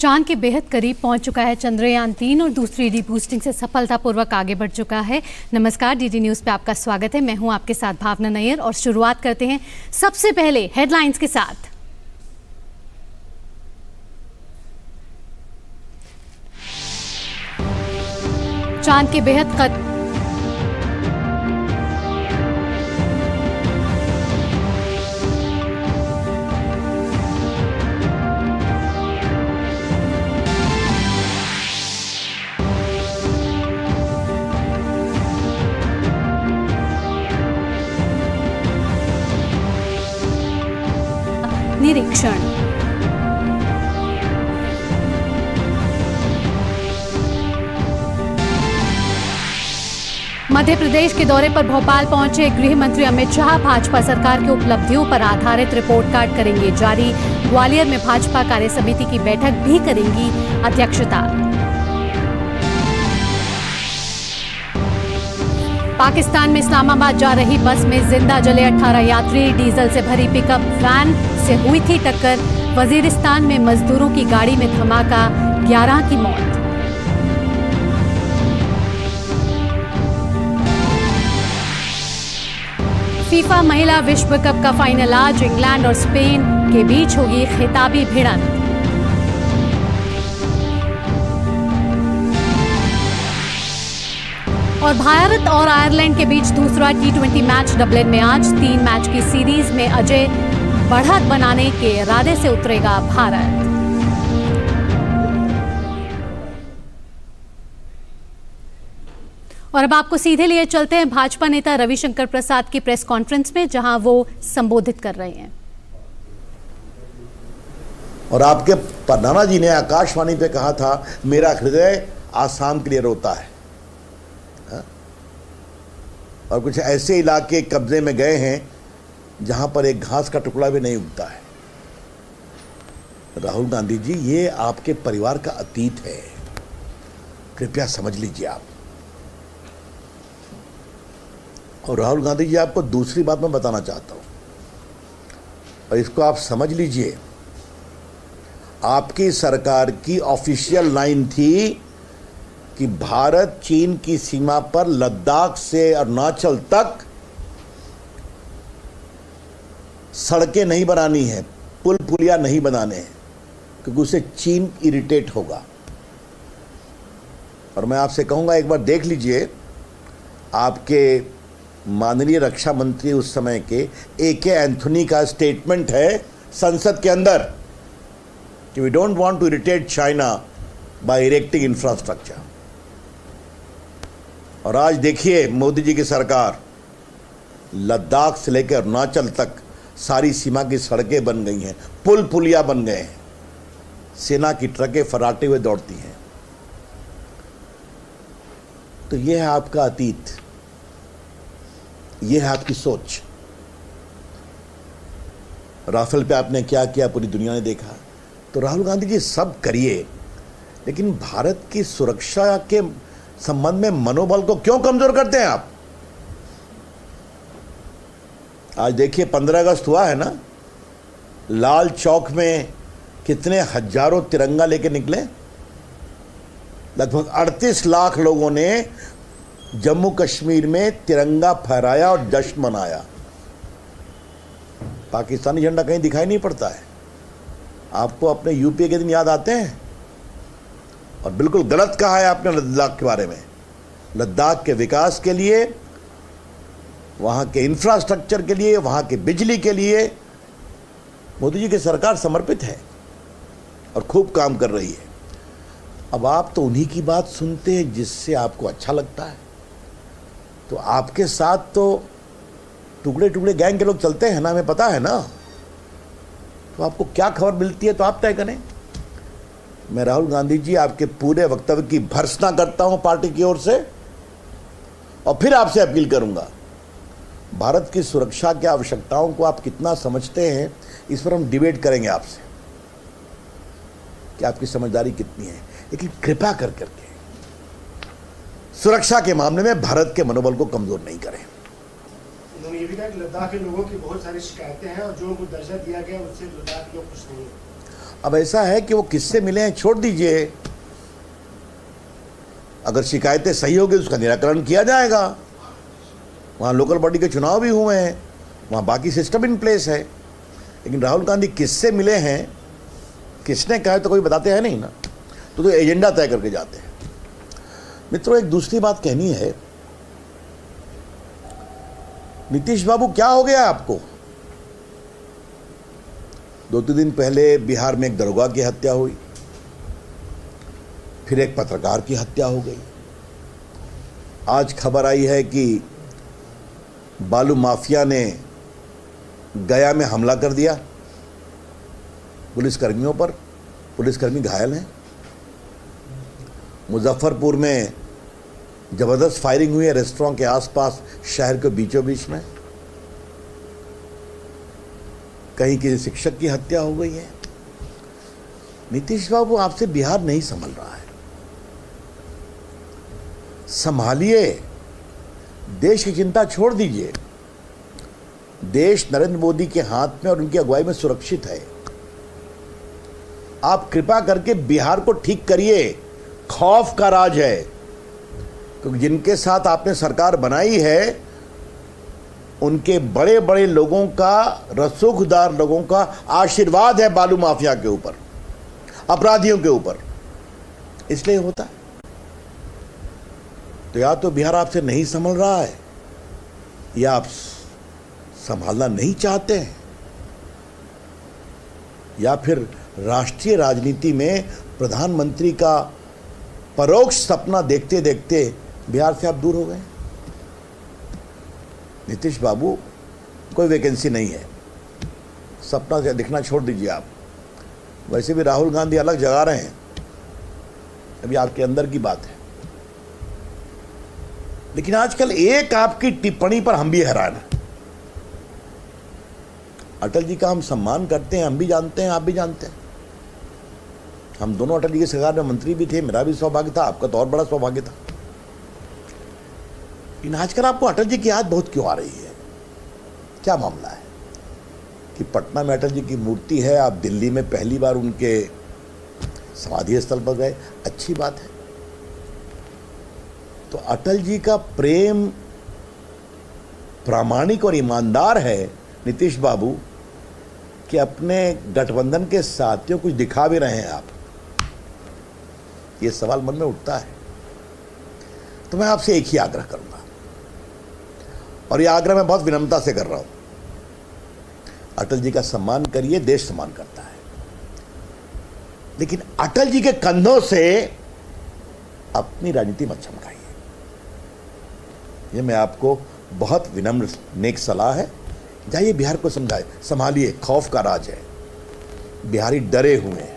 चांद के बेहद करीब पहुंच चुका है चंद्रयान 3 और दूसरी रीबूस्टिंग से सफलतापूर्वक आगे बढ़ चुका है। नमस्कार, डीडी न्यूज़ पे आपका स्वागत है। मैं हूं आपके साथ भावना नैयर और शुरुआत करते हैं सबसे पहले हेडलाइंस के साथ। चांद के बेहद निरीक्षण। मध्य प्रदेश के दौरे पर भोपाल पहुंचे गृह मंत्री अमित शाह। भाजपा सरकार की उपलब्धियों पर आधारित रिपोर्ट कार्ड करेंगे जारी। ग्वालियर में भाजपा कार्य समिति की बैठक भी करेंगी अध्यक्षता। पाकिस्तान में इस्लामाबाद जा रही बस में जिंदा जले 18 यात्री। डीजल से भरी पिकअप वैन से हुई थी टक्कर। वजीरिस्तान में मजदूरों की गाड़ी में धमाका, 11 की मौत। फीफा महिला विश्व कप का फाइनल आज। इंग्लैंड और स्पेन के बीच होगी खिताबी भिड़ंत। और भारत और आयरलैंड के बीच दूसरा T20 मैच डबलिन में आज। 3 मैच की सीरीज में अजय बढ़त बनाने के इरादे से उतरेगा भारत। और अब आपको सीधे लिए चलते हैं भाजपा नेता रविशंकर प्रसाद की प्रेस कॉन्फ्रेंस में, जहां वो संबोधित कर रहे हैं। और आपके नाना जी ने आकाशवाणी पे कहा था, मेरा हृदय आसाम के लिए रोता है। और कुछ ऐसे इलाके कब्जे में गए हैं जहां पर एक घास का टुकड़ा भी नहीं उगता है। राहुल गांधी जी, ये आपके परिवार का अतीत है, कृपया समझ लीजिए आप। और राहुल गांधी जी, आपको दूसरी बात मैं बताना चाहता हूं और इसको आप समझ लीजिए। आपकी सरकार की ऑफिशियल लाइन थी कि भारत चीन की सीमा पर लद्दाख से अरुणाचल तक सड़कें नहीं बनानी है, पुल पुलिया नहीं बनाने हैं, क्योंकि उससे चीन इरिटेट होगा। और मैं आपसे कहूंगा, एक बार देख लीजिए, आपके माननीय रक्षा मंत्री उस समय के AK एंथोनी का स्टेटमेंट है संसद के अंदर कि we don't want to irritate China by erecting infrastructure. और आज देखिए, मोदी जी की सरकार लद्दाख से लेकर अरुणाचल तक सारी सीमा की सड़कें बन गई हैं, पुल पुलिया बन गए हैं, सेना की ट्रकें फराटे हुए दौड़ती हैं। तो यह है आपका अतीत, यह है आपकी सोच। राफेल पे आपने क्या किया, पूरी दुनिया ने देखा। तो राहुल गांधी जी, सब करिए, लेकिन भारत की सुरक्षा के संबंध में मनोबल को क्यों कमजोर करते हैं आप? आज देखिए, 15 अगस्त हुआ है ना, लाल चौक में कितने हजारों तिरंगा लेके निकले। लगभग 38 लाख लोगों ने जम्मू कश्मीर में तिरंगा फहराया और जश्न मनाया। पाकिस्तानी झंडा कहीं दिखाई नहीं पड़ता है। आपको अपने यूपीए के दिन याद आते हैं? और बिल्कुल गलत कहा है आपने लद्दाख के बारे में। लद्दाख के विकास के लिए, वहाँ के इंफ्रास्ट्रक्चर के लिए, वहाँ की बिजली के लिए मोदी जी की सरकार समर्पित है और खूब काम कर रही है। अब आप तो उन्हीं की बात सुनते हैं जिससे आपको अच्छा लगता है। तो आपके साथ तो टुकड़े टुकड़े गैंग के लोग चलते हैं ना, हमें पता है ना। तो आपको क्या खबर मिलती है तो आप तय करें। मैं राहुल गांधी जी, आपके पूरे वक्तव्य की भर्त्सना करता हूं पार्टी की ओर से, और फिर आपसे अपील करूंगा, भारत की सुरक्षा की आवश्यकताओं को आप कितना समझते हैं, इस पर हम डिबेट करेंगे आपसे कि आपकी समझदारी कितनी है। लेकिन कृपया कर करके सुरक्षा के मामले में भारत के मनोबल को कमजोर नहीं करें। उन्होंने ये भी कहा कि लद्दाख के लोगों की बहुत सारी शिकायतें हैं और जो उनको दर्जा दिया गया उससे लद्दाख के लोग खुश नहीं हैं। अब ऐसा है कि वो किससे मिले हैं छोड़ दीजिए, अगर शिकायतें सही होगी उसका निराकरण किया जाएगा। वहाँ लोकल बॉडी के चुनाव भी हुए हैं, वहाँ बाकी सिस्टम इन प्लेस है। लेकिन राहुल गांधी किससे मिले हैं, किसने कहा है, तो कोई बताते हैं नहीं ना, तो एजेंडा तय करके जाते हैं। मित्रों, एक दूसरी बात कहनी है। नीतीश बाबू, क्या हो गया आपको? 2-3 दिन पहले बिहार में एक दरोगा की हत्या हुई, फिर एक पत्रकार की हत्या हो गई। आज खबर आई है कि बालू माफिया ने गया में हमला कर दिया पुलिसकर्मियों पर, पुलिसकर्मी घायल हैं। मुजफ्फरपुर में जबरदस्त फायरिंग हुई है रेस्टोरेंट के आसपास, शहर के बीचों बीच में। कहीं किसी शिक्षक की हत्या हो गई है। नीतीश बाबू, आपसे बिहार नहीं संभल रहा है, संभालिए, देश की चिंता छोड़ दीजिए। देश नरेंद्र मोदी के हाथ में और उनकी अगुवाई में सुरक्षित है। आप कृपा करके बिहार को ठीक करिए। खौफ का राज है, क्योंकि जिनके साथ आपने सरकार बनाई है उनके बड़े बड़े लोगों का, रसूखदार लोगों का आशीर्वाद है बालू माफिया के ऊपर, अपराधियों के ऊपर, इसलिए होता है। तो या तो बिहार आपसे नहीं संभल रहा है, या आप संभालना नहीं चाहते हैं, या फिर राष्ट्रीय राजनीति में प्रधानमंत्री का परोक्ष सपना देखते देखते बिहार से आप दूर हो गए। नीतीश बाबू, कोई वैकेंसी नहीं है, सपना से दिखना छोड़ दीजिए आप। वैसे भी राहुल गांधी अलग जगा रहे हैं, अभी आपके अंदर की बात है। लेकिन आजकल एक आपकी टिप्पणी पर हम भी हैरान हैं। अटल जी का हम सम्मान करते हैं, हम भी जानते हैं, आप भी जानते हैं। हम दोनों अटल जी की सरकार में मंत्री भी थे, मेरा भी सौभाग्य था, आपका तो और बड़ा सौभाग्य था। लेकिन आजकल आपको अटल जी की याद बहुत क्यों आ रही है? क्या मामला है कि पटना में अटल जी की मूर्ति है, आप दिल्ली में पहली बार उनके समाधि स्थल पर गए, अच्छी बात है। तो अटल जी का प्रेम प्रामाणिक और ईमानदार है नीतीश बाबू, कि अपने गठबंधन के साथियों कुछ दिखा भी रहे हैं आप, ये सवाल मन में उठता है। तो मैं आपसे एक ही आग्रह करूंगा, और यह आग्रह मैं बहुत विनम्रता से कर रहा हूं, अटल जी का सम्मान करिए, देश सम्मान करता है। लेकिन अटल जी के कंधों से अपनी राजनीति मत चमकाइए। यह मैं आपको बहुत विनम्र नेक सलाह है। जाइए बिहार को समझाए, संभालिए, खौफ का राज है, बिहारी डरे हुए हैं।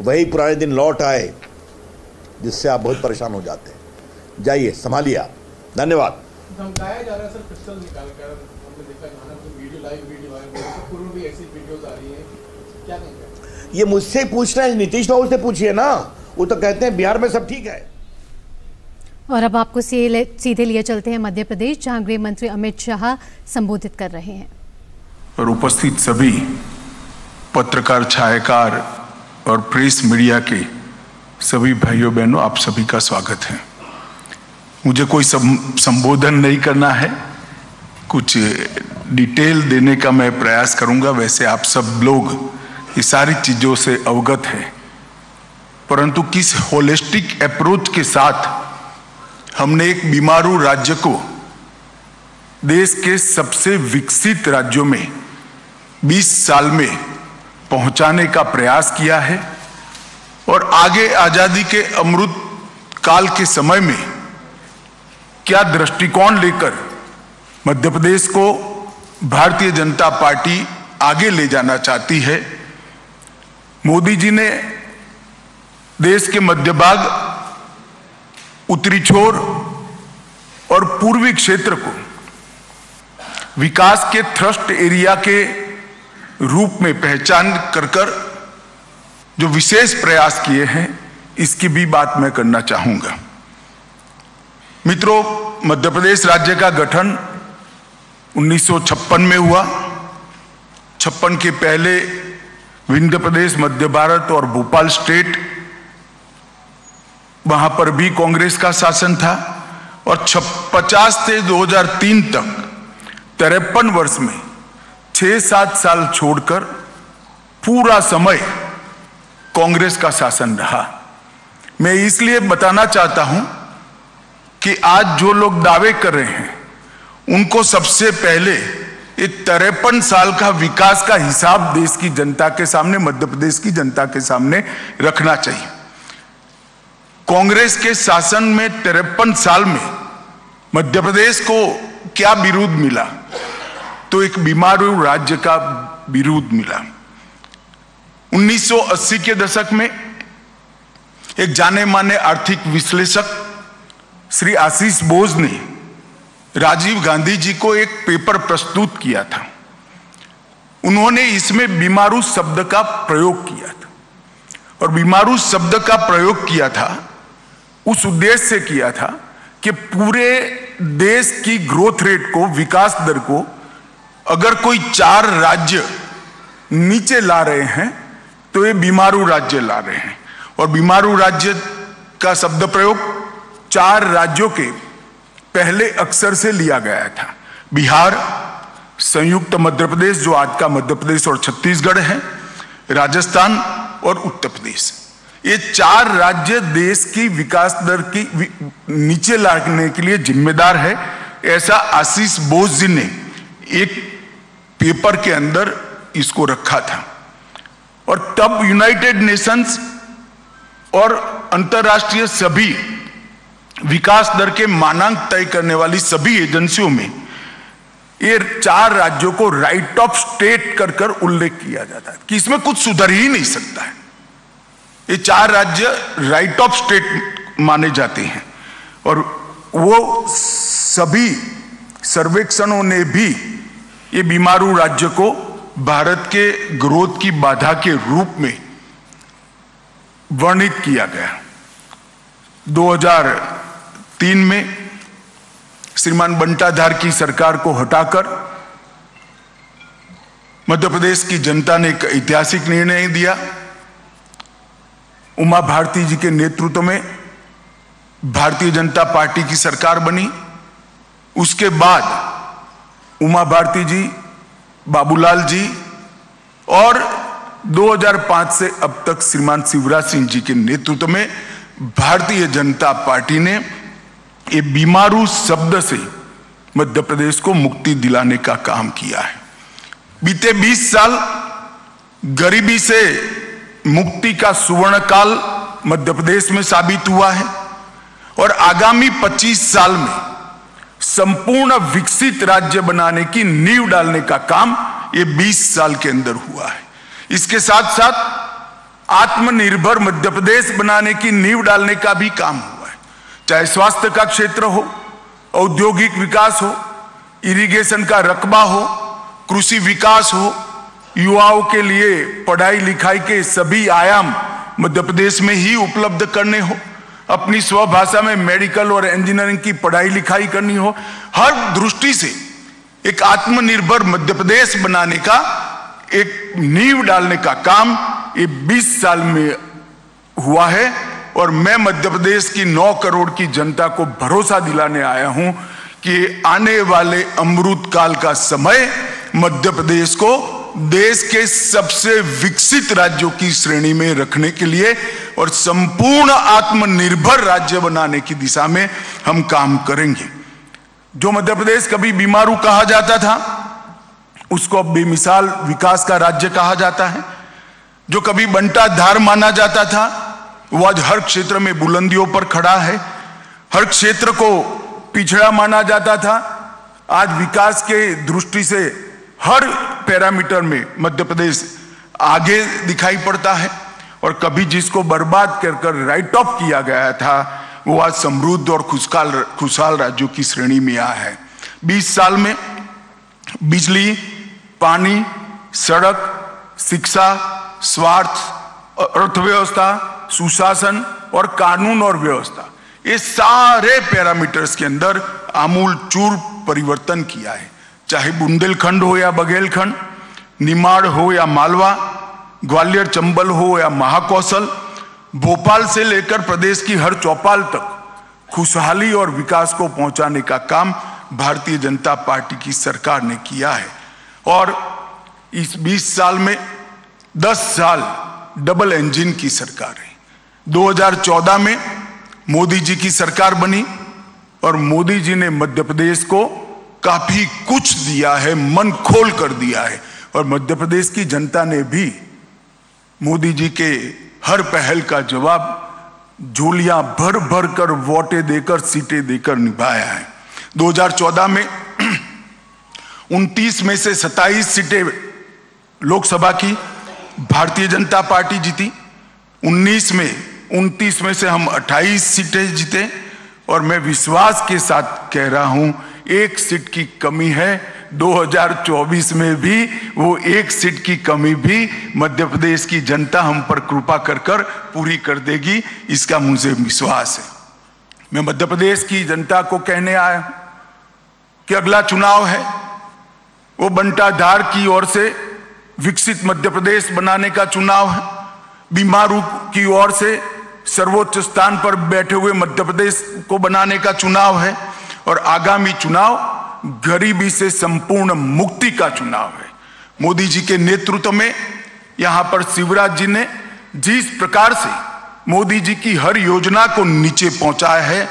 वही पुराने दिन लौट आए जिससे आप बहुत परेशान हो जाते हैं। जाइए, संभालिए आप। धन्यवाद। धमकाया जा रहा है सर, पिस्टल निकाल कर, हमने देखा गाना में वीडियो वायरल, पूर्व भी ऐसी वीडियोस आ रही हैं, क्या कहेंगे? ये मुझसे पूछ रहे हैं, नीतीश बाबू से पूछिए ना, वो तो कहते हैं बिहार में सब ठीक है। और अब आपको सीधे लिए चलते हैं मध्य प्रदेश, जहां गृह मंत्री अमित शाह संबोधित कर रहे हैं। और उपस्थित सभी पत्रकार, छायाकार और प्रेस मीडिया के सभी भाइयों बहनों, आप सभी का स्वागत है। मुझे कोई संबोधन नहीं करना है, कुछ डिटेल देने का मैं प्रयास करूंगा। वैसे आप सब लोग ये सारी चीजों से अवगत हैं, परंतु किस होलिस्टिक अप्रोच के साथ हमने एक बीमारू राज्य को देश के सबसे विकसित राज्यों में 20 साल में पहुंचाने का प्रयास किया है, और आगे आजादी के अमृत काल के समय में क्या दृष्टिकोण लेकर मध्य प्रदेश को भारतीय जनता पार्टी आगे ले जाना चाहती है। मोदी जी ने देश के मध्य भाग, उत्तरी छोर और पूर्वी क्षेत्र को विकास के थ्रस्ट एरिया के रूप में पहचान कर जो विशेष प्रयास किए हैं, इसकी भी बात मैं करना चाहूंगा। मित्रों, मध्य प्रदेश राज्य का गठन 1956 में हुआ। 56 के पहले विंध्य प्रदेश, मध्य भारत और भोपाल स्टेट, वहां पर भी कांग्रेस का शासन था। और 50 से 2003 तक 53 वर्ष में 6-7 साल छोड़कर पूरा समय कांग्रेस का शासन रहा। मैं इसलिए बताना चाहता हूं कि आज जो लोग दावे कर रहे हैं उनको सबसे पहले ये 53 साल का विकास का हिसाब देश की जनता के सामने, मध्य प्रदेश की जनता के सामने रखना चाहिए। कांग्रेस के शासन में 53 साल में मध्य प्रदेश को क्या विरोध मिला? तो एक बीमारू राज्य का विरोध मिला। 1980 के दशक में एक जाने माने आर्थिक विश्लेषक श्री आशीष बोस ने राजीव गांधी जी को एक पेपर प्रस्तुत किया था। उन्होंने इसमें बीमारू शब्द का प्रयोग किया था, और बीमारू शब्द का प्रयोग किया था उस उद्देश्य से किया था कि पूरे देश की ग्रोथ रेट को, विकास दर को अगर कोई 4 राज्य नीचे ला रहे हैं तो ये बीमारू राज्य ला रहे हैं। और बीमारू राज्य का शब्द प्रयोग 4 राज्यों के पहले अक्षर से लिया गया था। बिहार, संयुक्त मध्य प्रदेश जो आज का मध्य प्रदेश और छत्तीसगढ़ है, राजस्थान और उत्तर प्रदेश। ये 4 राज्य देश की विकास दर की नीचे लाने के लिए जिम्मेदार है, ऐसा आशीष बोस जी ने एक पेपर के अंदर इसको रखा था। और तब यूनाइटेड नेशंस और अंतरराष्ट्रीय सभी विकास दर के मानांक तय करने वाली सभी एजेंसियों में ये 4 राज्यों को राइट ऑफ स्टेट कर कर उल्लेख किया जाता है कि इसमें कुछ सुधर ही नहीं सकता है। ये 4 राज्य राइट ऑफ स्टेट माने जाते हैं। और वो सभी सर्वेक्षणों ने भी ये बीमारू राज्य को भारत के ग्रोथ की बाधा के रूप में वर्णित किया गया। 2003 में श्रीमान बंटाधार की सरकार को हटाकर मध्य प्रदेश की जनता ने एक ऐतिहासिक निर्णय दिया। उमा भारती जी के नेतृत्व में भारतीय जनता पार्टी की सरकार बनी। उसके बाद उमा भारती जी, बाबूलाल जी और 2005 से अब तक श्रीमान शिवराज सिंह जी के नेतृत्व में भारतीय जनता पार्टी ने ये बीमारू शब्द से मध्य प्रदेश को मुक्ति दिलाने का काम किया है। बीते 20 साल गरीबी से मुक्ति का सुवर्ण काल मध्य प्रदेश में साबित हुआ है, और आगामी 25 साल में संपूर्ण विकसित राज्य बनाने की नींव डालने का काम ये 20 साल के अंदर हुआ है। इसके साथ साथ आत्मनिर्भर मध्य प्रदेश बनाने की नींव डालने का भी काम हुआ है, चाहे स्वास्थ्य का क्षेत्र हो, औद्योगिक विकास हो, इरिगेशन का रकबा हो, कृषि विकास हो, युवाओं के लिए पढ़ाई लिखाई के सभी आयाम मध्य प्रदेश में ही उपलब्ध करने हो, अपनी स्वभाषा में मेडिकल और इंजीनियरिंग की पढ़ाई लिखाई करनी हो। हर दृष्टि से एक आत्मनिर्भर मध्य प्रदेश बनाने का, एक नींव डालने का काम ये 20 साल में हुआ है। और मैं मध्य प्रदेश की 9 करोड़ की जनता को भरोसा दिलाने आया हूं कि आने वाले अमृत काल का समय मध्य प्रदेश को देश के सबसे विकसित राज्यों की श्रेणी में रखने के लिए और संपूर्ण आत्मनिर्भर राज्य बनाने की दिशा में हम काम करेंगे। जो मध्य प्रदेश कभी बीमारू कहा जाता था उसको अब बेमिसाल विकास का राज्य कहा जाता है। जो कभी बंटाधार माना जाता था वो आज हर क्षेत्र में बुलंदियों पर खड़ा है। हर क्षेत्र को पिछड़ा माना जाता था, आज विकास के दृष्टि से हर पैरामीटर में मध्य प्रदेश आगे दिखाई पड़ता है। और कभी जिसको बर्बाद कर कर राइट ऑफ किया गया था वो आज समृद्ध और खुशहाल राज्यों की श्रेणी में आया है। 20 साल में बिजली, पानी, सड़क, शिक्षा, स्वास्थ्य, अर्थव्यवस्था, सुशासन और कानून और व्यवस्था, ये सारे पैरामीटर्स के अंदर आमूल चूर परिवर्तन किया है। चाहे बुंदेलखंड हो या बघेलखंड, निमाड़ हो या मालवा, ग्वालियर चंबल हो या महाकौशल, भोपाल से लेकर प्रदेश की हर चौपाल तक खुशहाली और विकास को पहुंचाने का काम भारतीय जनता पार्टी की सरकार ने किया है। और इस 20 साल में 10 साल डबल इंजन की सरकार है। 2014 में मोदी जी की सरकार बनी और मोदी जी ने मध्य प्रदेश को काफी कुछ दिया है, मन खोल कर दिया है। और मध्य प्रदेश की जनता ने भी मोदी जी के हर पहल का जवाब झोलियां भर भर कर वोटें देकर, सीटें देकर निभाया है। 2014 में 29 में से 27 सीटें लोकसभा की भारतीय जनता पार्टी जीती। 29 में से हम 28 सीटें जीते। और मैं विश्वास के साथ कह रहा हूं, एक सीट की कमी है। 2024 में भी वो एक सीट की कमी भी मध्य प्रदेश की जनता हम पर कृपा कर कर पूरी कर देगी, इसका मुझे विश्वास है। मैं मध्य प्रदेश की जनता को कहने आया कि अगला चुनाव है वो बंटाधार की ओर से विकसित मध्य प्रदेश बनाने का चुनाव है। बीमारू की ओर से सर्वोच्च स्थान पर बैठे हुए मध्य प्रदेश को बनाने का चुनाव है। और आगामी चुनाव गरीबी से संपूर्ण मुक्ति का चुनाव है। मोदी जी के नेतृत्व में यहां पर शिवराज जी ने जिस प्रकार से मोदी जी की हर योजना को नीचे पहुंचाया है,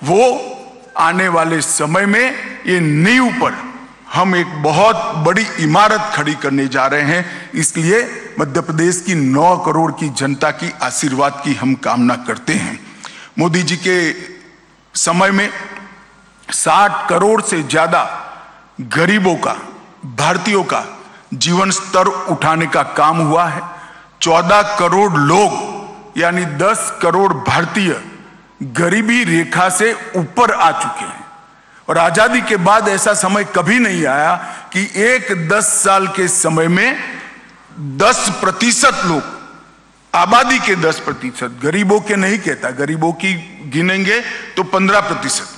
वो आने वाले समय में ये नींव पर हम एक बहुत बड़ी इमारत खड़ी करने जा रहे हैं। इसलिए मध्य प्रदेश की 9 करोड़ की जनता की आशीर्वाद की हम कामना करते हैं। मोदी जी के समय में 60 करोड़ से ज्यादा गरीबों का, भारतीयों का जीवन स्तर उठाने का काम हुआ है। 14 करोड़ लोग यानी 10 करोड़ भारतीय गरीबी रेखा से ऊपर आ चुके हैं। और आजादी के बाद ऐसा समय कभी नहीं आया कि एक 10 साल के समय में 10% लोग, आबादी के 10%, गरीबों के नहीं कहता, गरीबों की गिनेंगे तो 15%,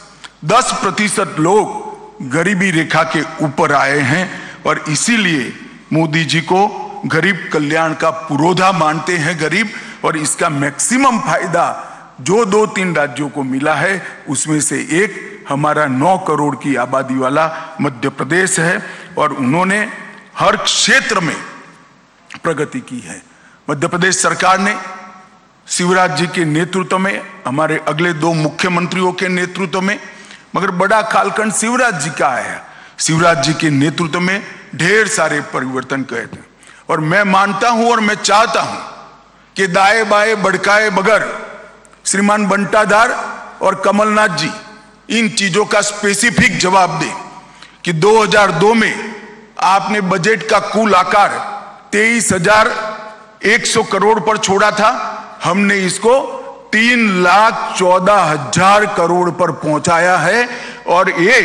10% लोग गरीबी रेखा के ऊपर आए हैं। और इसीलिए मोदी जी को गरीब कल्याण का पुरोधा मानते हैं गरीब। और इसका मैक्सिमम फायदा जो 2-3 राज्यों को मिला है, उसमें से एक हमारा 9 करोड़ की आबादी वाला मध्य प्रदेश है। और उन्होंने हर क्षेत्र में प्रगति की है। मध्य प्रदेश सरकार ने शिवराज जी के नेतृत्व में, हमारे अगले 2 मुख्यमंत्रियों के नेतृत्व में, मगर बड़ा कालखंड शिवराज जी का है, शिवराज जी के नेतृत्व में ढेर सारे परिवर्तन किए थे। और मैं मानता हूं और मैं चाहता हूं कि दाए बाए भड़काए बगैर श्रीमान बंटाधार और कमलनाथ जी इन चीजों का स्पेसिफिक जवाब दें कि 2002 में आपने बजट का कुल आकार 23,100 करोड़ पर छोड़ा था, हमने इसको 3,14,000 करोड़ पर पहुंचाया है। और ये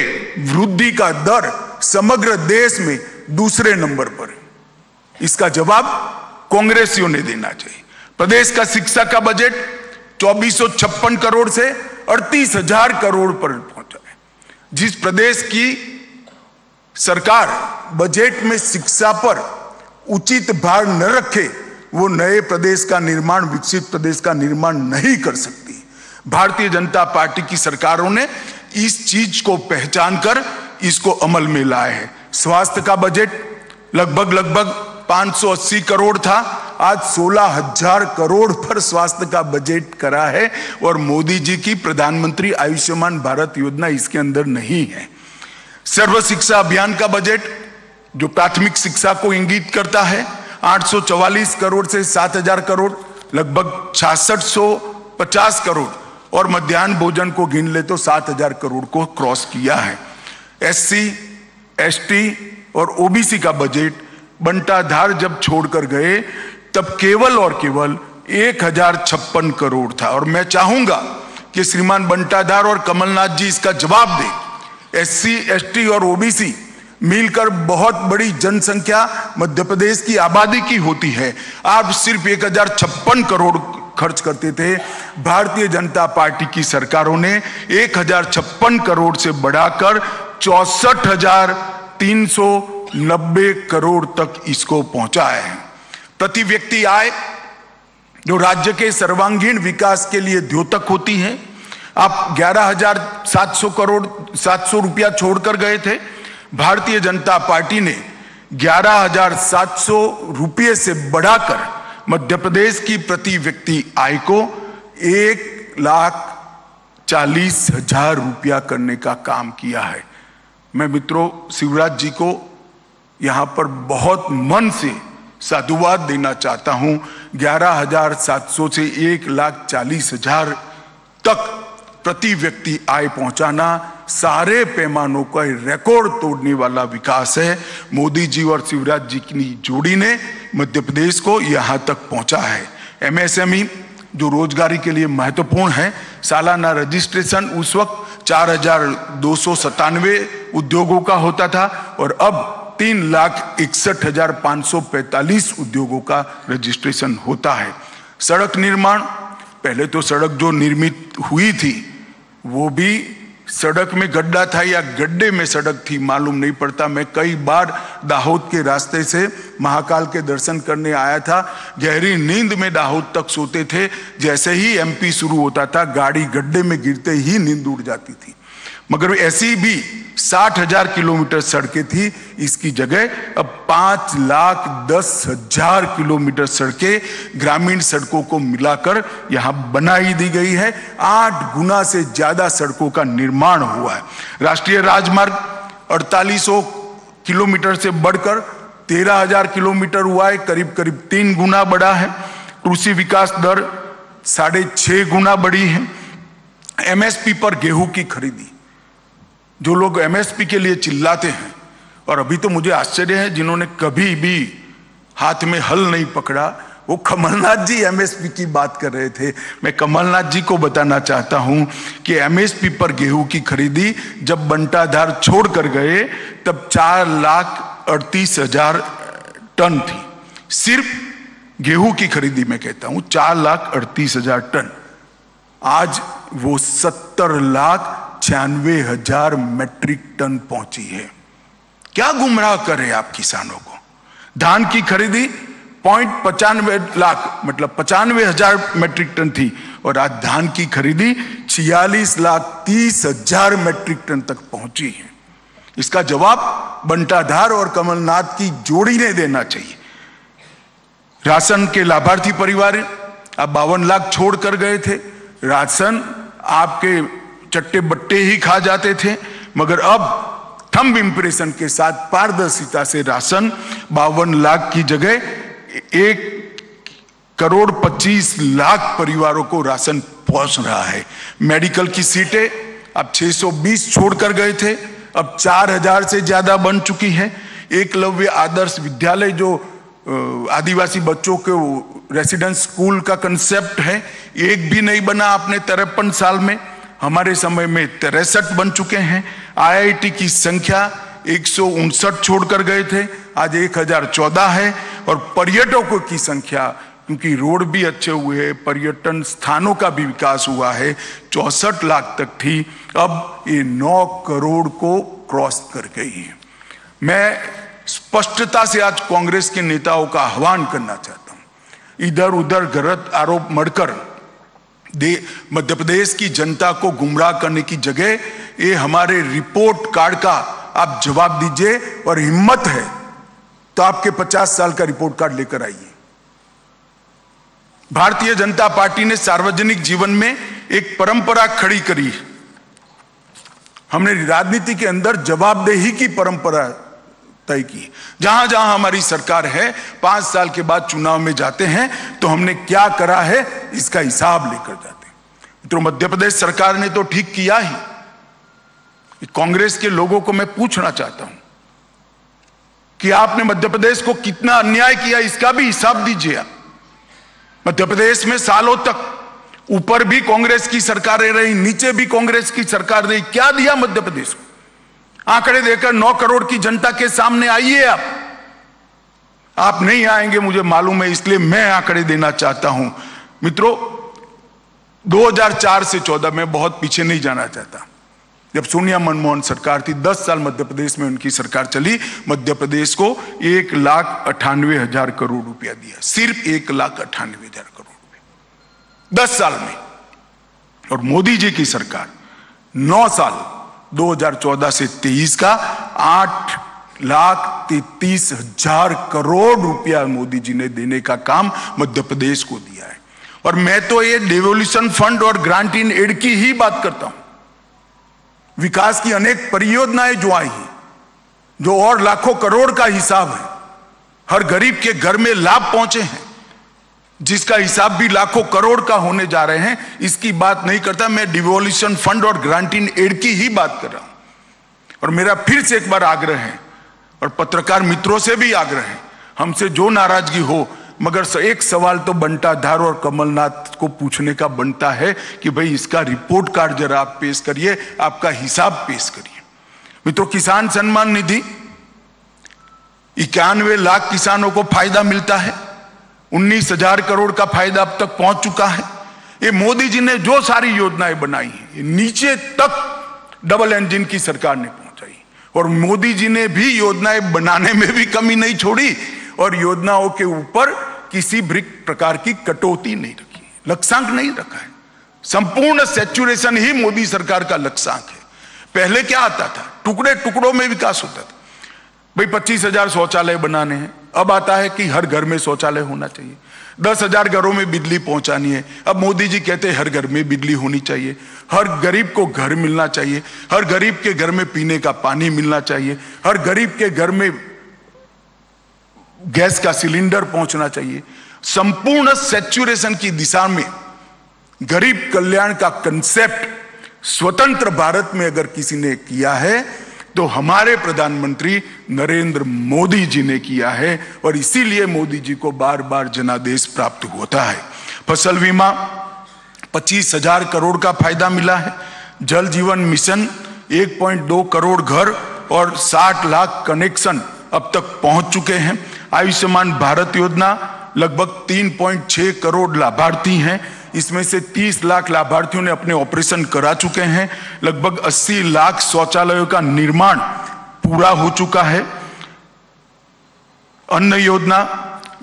वृद्धि का दर समग्र देश में दूसरे नंबर पर है। इसका जवाब कांग्रेसियों ने देना चाहिए। प्रदेश का शिक्षा का बजट 2,456 करोड़ से 38,000 करोड़ पर पहुंचा है। जिस प्रदेश की सरकार बजट में शिक्षा पर उचित भार न रखे, वो नए प्रदेश का निर्माण, विकसित प्रदेश का निर्माण नहीं कर सकती। भारतीय जनता पार्टी की सरकारों ने इस चीज को पहचान कर इसको अमल में लाए हैं। स्वास्थ्य का बजट लगभग 580 करोड़ था, आज 16,000 करोड़ पर स्वास्थ्य का बजट करा है। और मोदी जी की प्रधानमंत्री आयुष्मान भारत योजना इसके अंदर नहीं है। सर्व शिक्षा अभियान का बजट जो प्राथमिक शिक्षा को इंगित करता है, 844 करोड़ से 7,000 करोड़, लगभग 6650 करोड़। और मध्याह्न भोजन को गिन ले तो 7,000 करोड़ को क्रॉस किया है। SC, ST और OBC का बजट बंटाधार जब छोड़कर गए तब केवल और केवल 1,056 करोड़ था। और मैं चाहूंगा कि श्रीमान बंटाधार और कमलनाथ जी इसका जवाब दें। SC, ST और OBC मिलकर बहुत बड़ी जनसंख्या मध्य प्रदेश की आबादी की होती है। आप सिर्फ 1,056 करोड़ खर्च करते थे। भारतीय जनता पार्टी की सरकारों ने 1,056 करोड़ से बढ़ाकर 64,390 करोड़ तक इसको पहुंचाया है। प्रति व्यक्ति आय जो राज्य के सर्वांगीण विकास के लिए द्योतक होती है। आप 11,700 रुपया छोड़कर गए थे। भारतीय जनता पार्टी ने 11,700 रुपये से बढ़ाकर मध्य प्रदेश की प्रति व्यक्ति आय को 1,40,000 रुपया करने का काम किया है। मैं मित्रों शिवराज जी को यहां पर बहुत मन से साधुवाद देना चाहता हूं। 11,700 से 1,40,000 तक प्रति व्यक्ति आय पहुंचाना सारे पैमानों का रिकॉर्ड तोड़ने वाला विकास है। मोदी जी और शिवराज जी की जोड़ी ने मध्य प्रदेश को यहां तक पहुंचा है। एमएसएमई जो रोजगारी के लिए महत्वपूर्ण है, सालाना रजिस्ट्रेशन उस वक्त 4,297 उद्योगों का होता था और अब 3,61,545 उद्योगों का रजिस्ट्रेशन होता है। सड़क निर्माण, पहले तो सड़क जो निर्मित हुई थी वो भी सड़क में गड्ढा था या गड्ढे में सड़क थी मालूम नहीं पड़ता। मैं कई बार दाहोद के रास्ते से महाकाल के दर्शन करने आया था, गहरी नींद में दाहोद तक सोते थे। जैसे ही एमपी शुरू होता था गाड़ी गड्ढे में गिरते ही नींद उड़ जाती थी। मगर ऐसी भी 60,000 किलोमीटर सड़कें थी, इसकी जगह अब 5,10,000 किलोमीटर सड़कें ग्रामीण सड़कों को मिलाकर यहां बनाई दी गई है। 8 गुना से ज्यादा सड़कों का निर्माण हुआ है। राष्ट्रीय राजमार्ग 4800 किलोमीटर से बढ़कर 13,000 किलोमीटर हुआ है, करीब करीब 3 गुना बढ़ा है। कृषि विकास दर 6.5 गुना बढ़ी है। एमएसपी पर गेहूं की खरीदी, जो लोग एमएसपी के लिए चिल्लाते हैं, और अभी तो मुझे आश्चर्य है जिन्होंने कभी भी हाथ में हल नहीं पकड़ा, वो कमलनाथ जी एमएसपी की बात कर रहे थे। मैं कमलनाथ जी को बताना चाहता हूं कि एमएसपी पर गेहूं की खरीदी जब बंटाधार छोड़कर गए तब 4,38,000 टन थी। सिर्फ गेहूं की खरीदी में कहता हूं 4,38,000 टन। आज वो 70,96,000 मैट्रिक टन पहुंची है। क्या गुमराह करें आप किसानों को। धान की खरीदी 0.95 लाख मतलब 95,000 मैट्रिक टन थी और आज धान की खरीदी 46,30,000 मैट्रिक टन तक पहुंची है। इसका जवाब बंटाधार और कमलनाथ की जोड़ी ने देना चाहिए। राशन के लाभार्थी परिवार आप 52 लाख छोड़ कर गए थे। राशन आपके चट्टे बट्टे ही खा जाते थे, मगर अब थंब इंप्रेशन के साथ पारदर्शिता से राशन 52 लाख की जगह 1,25,00,000 परिवारों को राशन पहुंच रहा है। मेडिकल की सीटें अब 620 छोड़कर गए थे, अब 4,000 से ज्यादा बन चुकी है। एकलव्य आदर्श विद्यालय जो आदिवासी बच्चों के रेसिडेंस स्कूल का कंसेप्ट है, एक भी नहीं बना आपने 53 साल में। हमारे समय में 63 बन चुके हैं। आईआईटी की संख्या 159 छोड़कर गए थे, आज 1,014 है। और पर्यटकों की संख्या, क्योंकि रोड भी अच्छे हुए हैं, पर्यटन स्थानों का भी विकास हुआ है, 64 लाख तक थी, अब ये 9 करोड़ को क्रॉस कर गई है। मैं स्पष्टता से आज कांग्रेस के नेताओं का आह्वान करना चाहता हूं, इधर उधर गलत आरोप मढ़कर मध्य प्रदेश की जनता को गुमराह करने की जगह ये हमारे रिपोर्ट कार्ड का आप जवाब दीजिए, और हिम्मत है तो आपके 50 साल का रिपोर्ट कार्ड लेकर आइए। भारतीय जनता पार्टी ने सार्वजनिक जीवन में एक परंपरा खड़ी करी। हमने राजनीति के अंदर जवाबदेही की परंपरा तय की। जहां जहां हमारी सरकार है 5 साल के बाद चुनाव में जाते हैं तो हमने क्या करा है इसका हिसाब लेकर जाते हैं। तो मध्य प्रदेश सरकार ने तो ठीक किया ही। कांग्रेस के लोगों को मैं पूछना चाहता हूं कि आपने मध्य प्रदेश को कितना अन्याय किया, इसका भी हिसाब दीजिए आप। मध्य प्रदेश में सालों तक ऊपर भी कांग्रेस की सरकारें रही, नीचे भी कांग्रेस की सरकार रही, क्या दिया मध्य प्रदेश को? आंकड़े देकर 9 करोड़ की जनता के सामने आइए आप नहीं आएंगे मुझे मालूम है, इसलिए मैं आंकड़े देना चाहता हूं। मित्रों 2004 से 14 में बहुत पीछे नहीं जाना चाहता, जब सोनिया मनमोहन सरकार थी, 10 साल मध्य प्रदेश में उनकी सरकार चली, मध्य प्रदेश को 1,98,000 करोड़ रुपया दिया, सिर्फ 1,98,000 करोड़ रुपया 10 साल में। और मोदी जी की सरकार 9 साल 2014 से 23 का 8,33,000 करोड़ रुपया मोदी जी ने देने का काम मध्य प्रदेश को दिया है। और मैं तो ये डेवोल्यूशन फंड और ग्रांट इन एड की ही बात करता हूं। विकास की अनेक परियोजनाएं जो आई हैं, जो और लाखों करोड़ का हिसाब है, हर गरीब के घर में लाभ पहुंचे हैं, जिसका हिसाब भी लाखों करोड़ का होने जा रहे हैं, इसकी बात नहीं करता। मैं डिवोल्यूशन फंड और ग्रांट इन एड की ही बात कर रहा हूं। और मेरा फिर से एक बार आग्रह है, और पत्रकार मित्रों से भी आग्रह है, हमसे जो नाराजगी हो, मगर एक सवाल तो बंटा धार और कमलनाथ को पूछने का बनता है कि भाई इसका रिपोर्ट कार्ड जरा आप पेश करिए, आपका हिसाब पेश करिए। मित्रों, किसान सम्मान निधि 91 लाख किसानों को फायदा मिलता है, 19,000 करोड़ का फायदा अब तक पहुंच चुका है। ये मोदी जी ने जो सारी योजनाएं बनाई हैं, नीचे तक डबल इंजन की सरकार ने पहुंचाई, और मोदी जी ने भी योजनाएं बनाने में भी कमी नहीं छोड़ी, और योजनाओं के ऊपर किसी भी प्रकार की कटौती नहीं रखी, लक्ष्यांक नहीं रखा है। संपूर्ण सैचुरेशन ही मोदी सरकार का लक्ष्यांक है। पहले क्या आता था, टुकड़े टुकड़ों में विकास होता था। भाई 25,000 शौचालय बनाने हैं, अब आता है कि हर घर में शौचालय होना चाहिए। 10,000 घरों में बिजली पहुंचानी है, अब मोदी जी कहते हैं हर घर में बिजली होनी चाहिए, हर गरीब को घर मिलना चाहिए, हर गरीब के घर में पीने का पानी मिलना चाहिए, हर गरीब के घर में गैस का सिलेंडर पहुंचना चाहिए। संपूर्ण सैचुरेशन की दिशा में गरीब कल्याण का कंसेप्ट स्वतंत्र भारत में अगर किसी ने किया है तो हमारे प्रधानमंत्री नरेंद्र मोदी जी ने किया है, और इसीलिए मोदी जी को बार बार जनादेश प्राप्त होता है। फसल बीमा 25,000 करोड़ का फायदा मिला है। जल जीवन मिशन 1.2 करोड़ घर और 60 लाख कनेक्शन अब तक पहुंच चुके हैं। आयुष्मान भारत योजना लगभग 3.6 करोड़ लाभार्थी हैं, इसमें से 30 लाख लाभार्थियों ने अपने ऑपरेशन करा चुके हैं। लगभग 80 लाख शौचालयों का निर्माण पूरा हो चुका है। अन्न योजना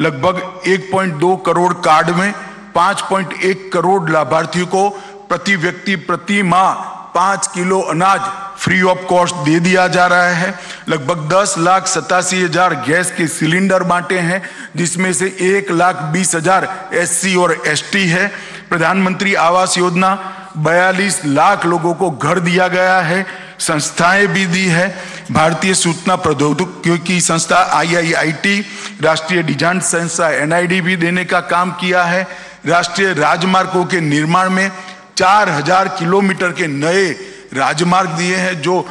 लगभग 1.2 करोड़ कार्ड में 5.1 करोड़ लाभार्थियों को प्रति व्यक्ति प्रति माह 5 किलो अनाज फ्री ऑफ कॉस्ट दे दिया जा रहा है। लगभग 10,87,000 गैस के सिलेंडर बांटे हैं, जिसमें से 1,20,000 SC और ST है। प्रधानमंत्री आवास योजना 42 लाख लोगों को घर दिया गया है। संस्थाएं भी दी है। भारतीय सूचना प्रौद्योगिकी संस्था IIIT, राष्ट्रीय डिजाइन संस्था NID भी देने का काम किया है। राष्ट्रीय राजमार्गों के निर्माण में 4,000 किलोमीटर के नए राजमार्ग दिए हैं, जो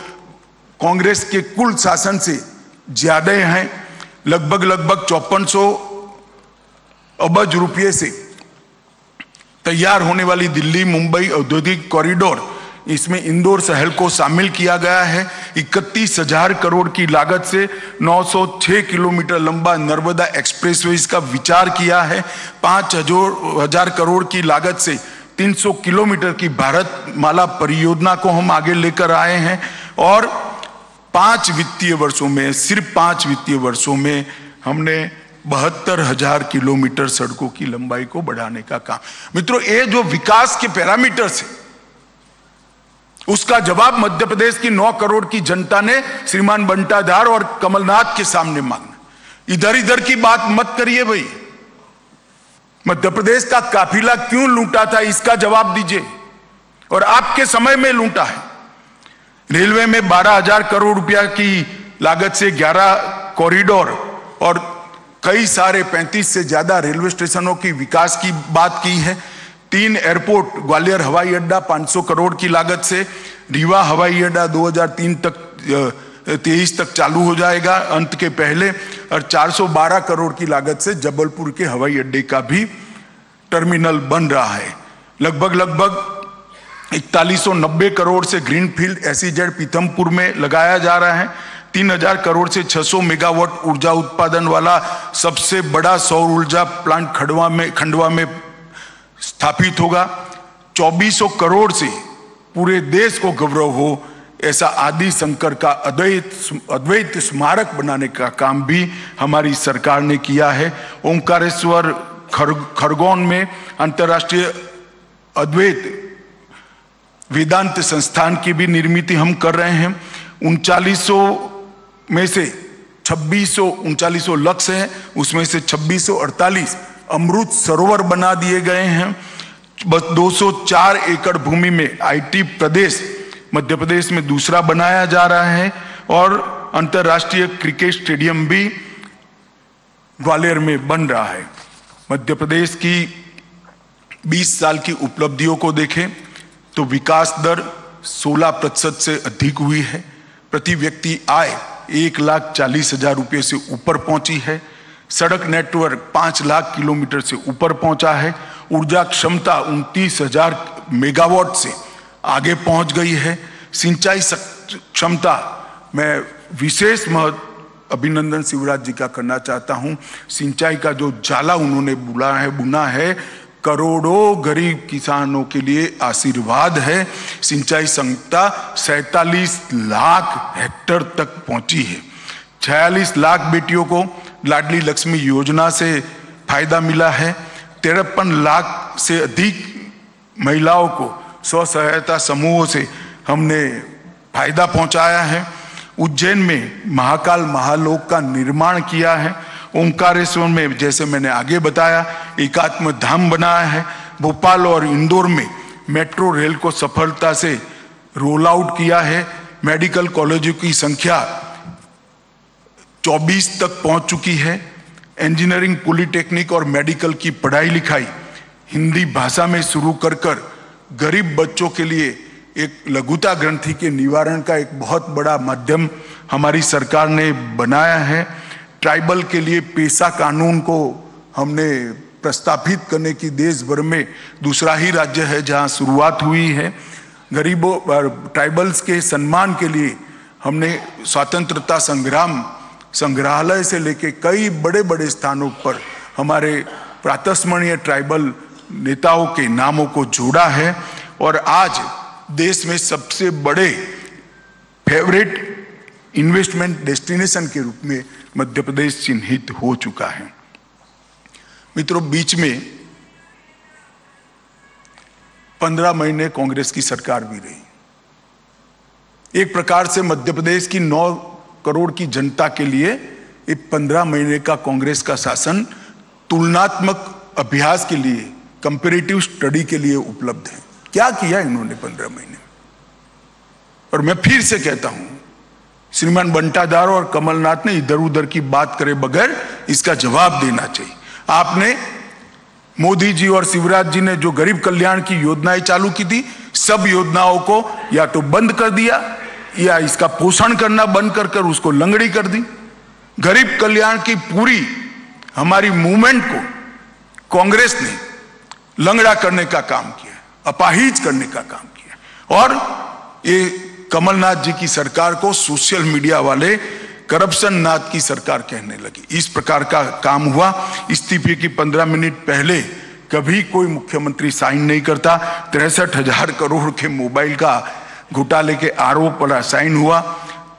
कांग्रेस के कुल शासन से ज्यादा हैं। लगभग 5400 अरब रुपये से तैयार होने वाली दिल्ली मुंबई औद्योगिक कॉरिडोर, इसमें इंदौर शहर को शामिल किया गया है। 31,000 करोड़ की लागत से 906 किलोमीटर लंबा नर्मदा एक्सप्रेसवे इसका विचार किया है। 5,000 करोड़ की लागत से 300 किलोमीटर की भारत माला परियोजना को हम आगे लेकर आए हैं, और 5 वित्तीय वर्षों में, सिर्फ 5 वित्तीय वर्षों में हमने 72,000 किलोमीटर सड़कों की लंबाई को बढ़ाने का काम। मित्रों, ये जो विकास के पैरामीटर्स है, उसका जवाब मध्य प्रदेश की 9 करोड़ की जनता ने श्रीमान बंटाधार और कमलनाथ के सामने मांगा। इधर इधर की बात मत करिए भाई। मध्य प्रदेश का काफिला क्यों लूटा था, इसका जवाब दीजिए, और आपके समय में लूटा है। रेलवे में 12,000 करोड़ रुपया की लागत से 11 कॉरिडोर और कई सारे 35 से ज्यादा रेलवे स्टेशनों की विकास की बात की है। 3 एयरपोर्ट, ग्वालियर हवाई अड्डा 500 करोड़ की लागत से, रीवा हवाई अड्डा 2023 तक चालू हो जाएगा अंत के पहले, और 412 करोड़ की लागत से जबलपुर के हवाई अड्डे का भी टर्मिनल बन रहा है। लगभग 4190 करोड़ से ग्रीनफील्ड SEZ पीथमपुर में लगाया जा रहा है। 3,000 करोड़ से 600 मेगावाट ऊर्जा उत्पादन वाला सबसे बड़ा सौर ऊर्जा प्लांट खंडवा में स्थापित होगा। 2400 करोड़ से पूरे देश को गौरव हो ऐसा आदि शंकर का अद्वैत स्मारक बनाने का काम भी हमारी सरकार ने किया है। ओंकारेश्वर खरगोन में अंतर्राष्ट्रीय अद्वैत वेदांत संस्थान की भी निर्मित हम कर रहे हैं। 3900 में से 2639 लक्ष्य है, उसमें से 2648 अमृत सरोवर बना दिए गए हैं। बस 204 एकड़ भूमि में आईटी प्रदेश मध्य प्रदेश में दूसरा बनाया जा रहा है और अंतर्राष्ट्रीय क्रिकेट स्टेडियम भी ग्वालियर में बन रहा है। मध्य प्रदेश की 20 साल की उपलब्धियों को देखें तो विकास दर 16% से अधिक हुई है। प्रति व्यक्ति आय 1,40,000 रुपये से ऊपर पहुंची है। सड़क नेटवर्क 5 लाख किलोमीटर से ऊपर पहुंचा है। ऊर्जा क्षमता 29,000 मेगावाट से आगे पहुंच गई है। सिंचाई क्षमता में विशेष अभिनंदन शिवराज जी का करना चाहता हूं। सिंचाई का जो जाला उन्होंने बुना है करोड़ों गरीब किसानों के लिए आशीर्वाद है। सिंचाई क्षमता 47 लाख हेक्टेयर तक पहुंची है। 46 लाख बेटियों को लाडली लक्ष्मी योजना से फायदा मिला है। 53 लाख से अधिक महिलाओं को स्व सहायता समूहों से हमने फायदा पहुंचाया है। उज्जैन में महाकाल महालोक का निर्माण किया है। ओंकारेश्वर में जैसे मैंने आगे बताया एकात्म धाम बनाया है। भोपाल और इंदौर में मेट्रो रेल को सफलता से रोल आउट किया है। मेडिकल कॉलेजों की संख्या 24 तक पहुंच चुकी है। इंजीनियरिंग, पॉलिटेक्निक और मेडिकल की पढ़ाई लिखाई हिंदी भाषा में शुरू कर गरीब बच्चों के लिए एक लघुता ग्रंथि के निवारण का एक बहुत बड़ा माध्यम हमारी सरकार ने बनाया है। ट्राइबल के लिए पेशा कानून को हमने प्रस्तावित करने की देश भर में दूसरा ही राज्य है जहां शुरुआत हुई है। गरीबों ट्राइबल्स के सम्मान के लिए हमने स्वतंत्रता संग्राम संग्रहालय से लेके कई बड़े बड़े स्थानों पर हमारे प्रातस्मरणीय ट्राइबल नेताओं के नामों को जोड़ा है और आज देश में सबसे बड़े फेवरेट इन्वेस्टमेंट डेस्टिनेशन के रूप में मध्य प्रदेश चिन्हित हो चुका है। मित्रों, बीच में 15 महीने कांग्रेस की सरकार भी रही। एक प्रकार से मध्य प्रदेश की 9 करोड़ की जनता के लिए एक 15 महीने का कांग्रेस का शासन तुलनात्मक अभ्यास के लिए, कंपैरेटिव स्टडी के लिए उपलब्ध है। क्या किया इन्होंने 15 महीने में? और मैं फिर से कहता हूं, श्रीमान बंटाधार और कमलनाथ ने इधर उधर की बात करे बगैर इसका जवाब देना चाहिए। आपने मोदी जी और शिवराज जी ने जो गरीब कल्याण की योजनाएं चालू की थी, सब योजनाओं को या तो बंद कर दिया या इसका पोषण करना बंद कर उसको लंगड़ी कर दी। गरीब कल्याण की पूरी हमारी मूवमेंट को कांग्रेस ने लंगड़ा करने का काम किया, अपाहिज करने का काम किया। और ये कमलनाथ जी की सरकार को सोशल मीडिया वाले करप्शन नाथ की सरकार कहने लगी। इस प्रकार का काम हुआ। इस्तीफे की 15 मिनट पहले कभी कोई मुख्यमंत्री साइन नहीं करता। 63,000 करोड़ के मोबाइल का घोटाले के आरोप पर साइन हुआ।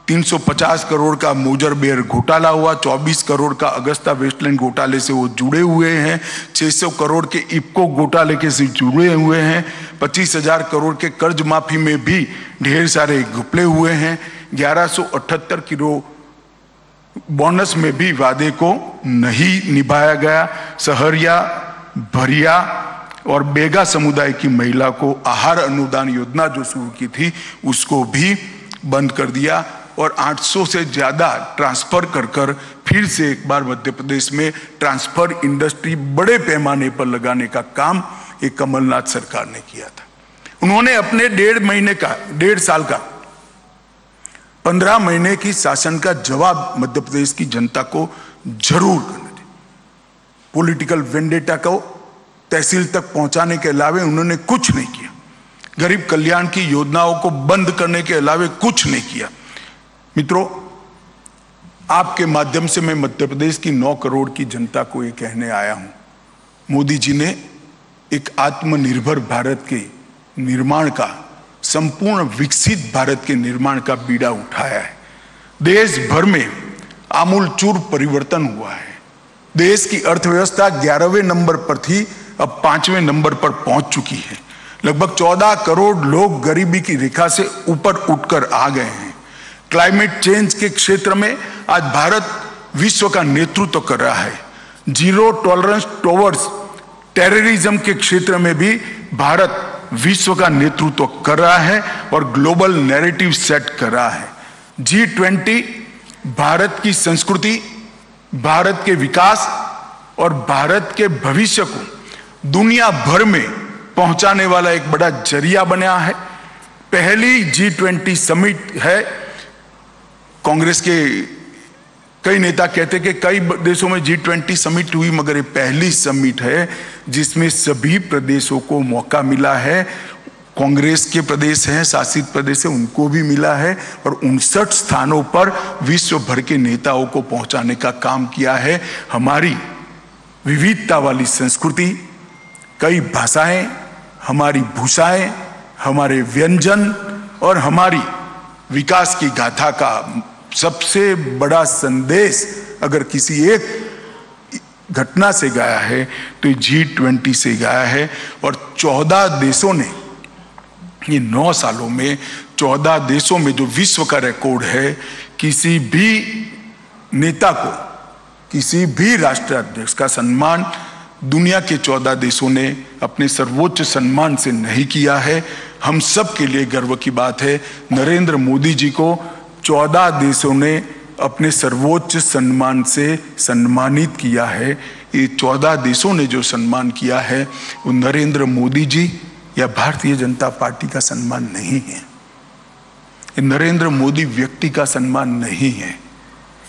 350 करोड़ का मोजर बेयर घोटाला हुआ। 24 करोड़ का अगस्ता वेस्टलैंड घोटाले से वो जुड़े हुए हैं। 600 करोड़ के इफ्को घोटाले के से जुड़े हुए हैं। 25,000 करोड़ के कर्ज माफी में भी ढेर सारे घपले हुए हैं। 1178 किलो बोनस में भी वादे को नहीं निभाया गया। सहरिया, भरिया और बेगा समुदाय की महिला को आहार अनुदान योजना जो शुरू की थी उसको भी बंद कर दिया और 800 से ज्यादा ट्रांसफर कर फिर से एक बार मध्य प्रदेश में ट्रांसफर इंडस्ट्री बड़े पैमाने पर लगाने का काम एक कमलनाथ सरकार ने किया था। उन्होंने अपने 1.5 साल का 15 महीने की शासन का जवाब मध्य प्रदेश की जनता को जरूर करना चाहिए। पॉलिटिकल वेंडेटा को तहसील तक पहुंचाने के अलावे उन्होंने कुछ नहीं किया। गरीब कल्याण की योजनाओं को बंद करने के अलावे कुछ नहीं किया। मित्रों, आपके माध्यम से मैं मध्य प्रदेश की 9 करोड़ की जनता को ये कहने आया हूं, मोदी जी ने एक आत्मनिर्भर भारत के निर्माण का संपूर्ण विकसित भारत के निर्माण का बीड़ा उठाया है। देश भर में आमूलचूर परिवर्तन हुआ है। देश की अर्थव्यवस्था 11वें नंबर पर थी, अब 5वें नंबर पर पहुंच चुकी है। लगभग 14 करोड़ लोग गरीबी की रेखा से ऊपर उठकर आ गए हैं। क्लाइमेट चेंज के क्षेत्र में आज भारत विश्व का नेतृत्व कर रहा है। जीरो टॉलरेंस टुवर्ड्स टेररिज्म के क्षेत्र में भी भारत विश्व का नेतृत्व कर रहा है और ग्लोबल नैरेटिव सेट कर रहा है। G20 भारत की संस्कृति, भारत के विकास और भारत के भविष्य को दुनिया भर में पहुंचाने वाला एक बड़ा जरिया बना है। पहली G20 समिट है। कांग्रेस के कई नेता कहते कि कई देशों में G20 समिट हुई, मगर ये पहली समिट है जिसमें सभी प्रदेशों को मौका मिला है। कांग्रेस के प्रदेश हैं, शासित प्रदेश है, उनको भी मिला है और 59 स्थानों पर विश्व भर के नेताओं को पहुंचाने का काम किया है। हमारी विविधता वाली संस्कृति, कई भाषाएं, हमारी भूषाएं, हमारे व्यंजन और हमारी विकास की गाथा का सबसे बड़ा संदेश अगर किसी एक घटना से गाया है तो G20 से गाया है। और 14 देशों ने ये 9 सालों में 14 देशों में जो विश्व का रिकॉर्ड है, किसी भी नेता को, किसी भी राष्ट्राध्यक्ष का सम्मान दुनिया के 14 देशों ने अपने सर्वोच्च सम्मान से नहीं किया है। हम सब के लिए गर्व की बात है, नरेंद्र मोदी जी को 14 देशों ने अपने सर्वोच्च सम्मान से सम्मानित किया है। ये 14 देशों ने जो सम्मान किया है वो नरेंद्र मोदी जी या भारतीय जनता पार्टी का सम्मान नहीं है। ये नरेंद्र मोदी व्यक्ति का सम्मान नहीं है।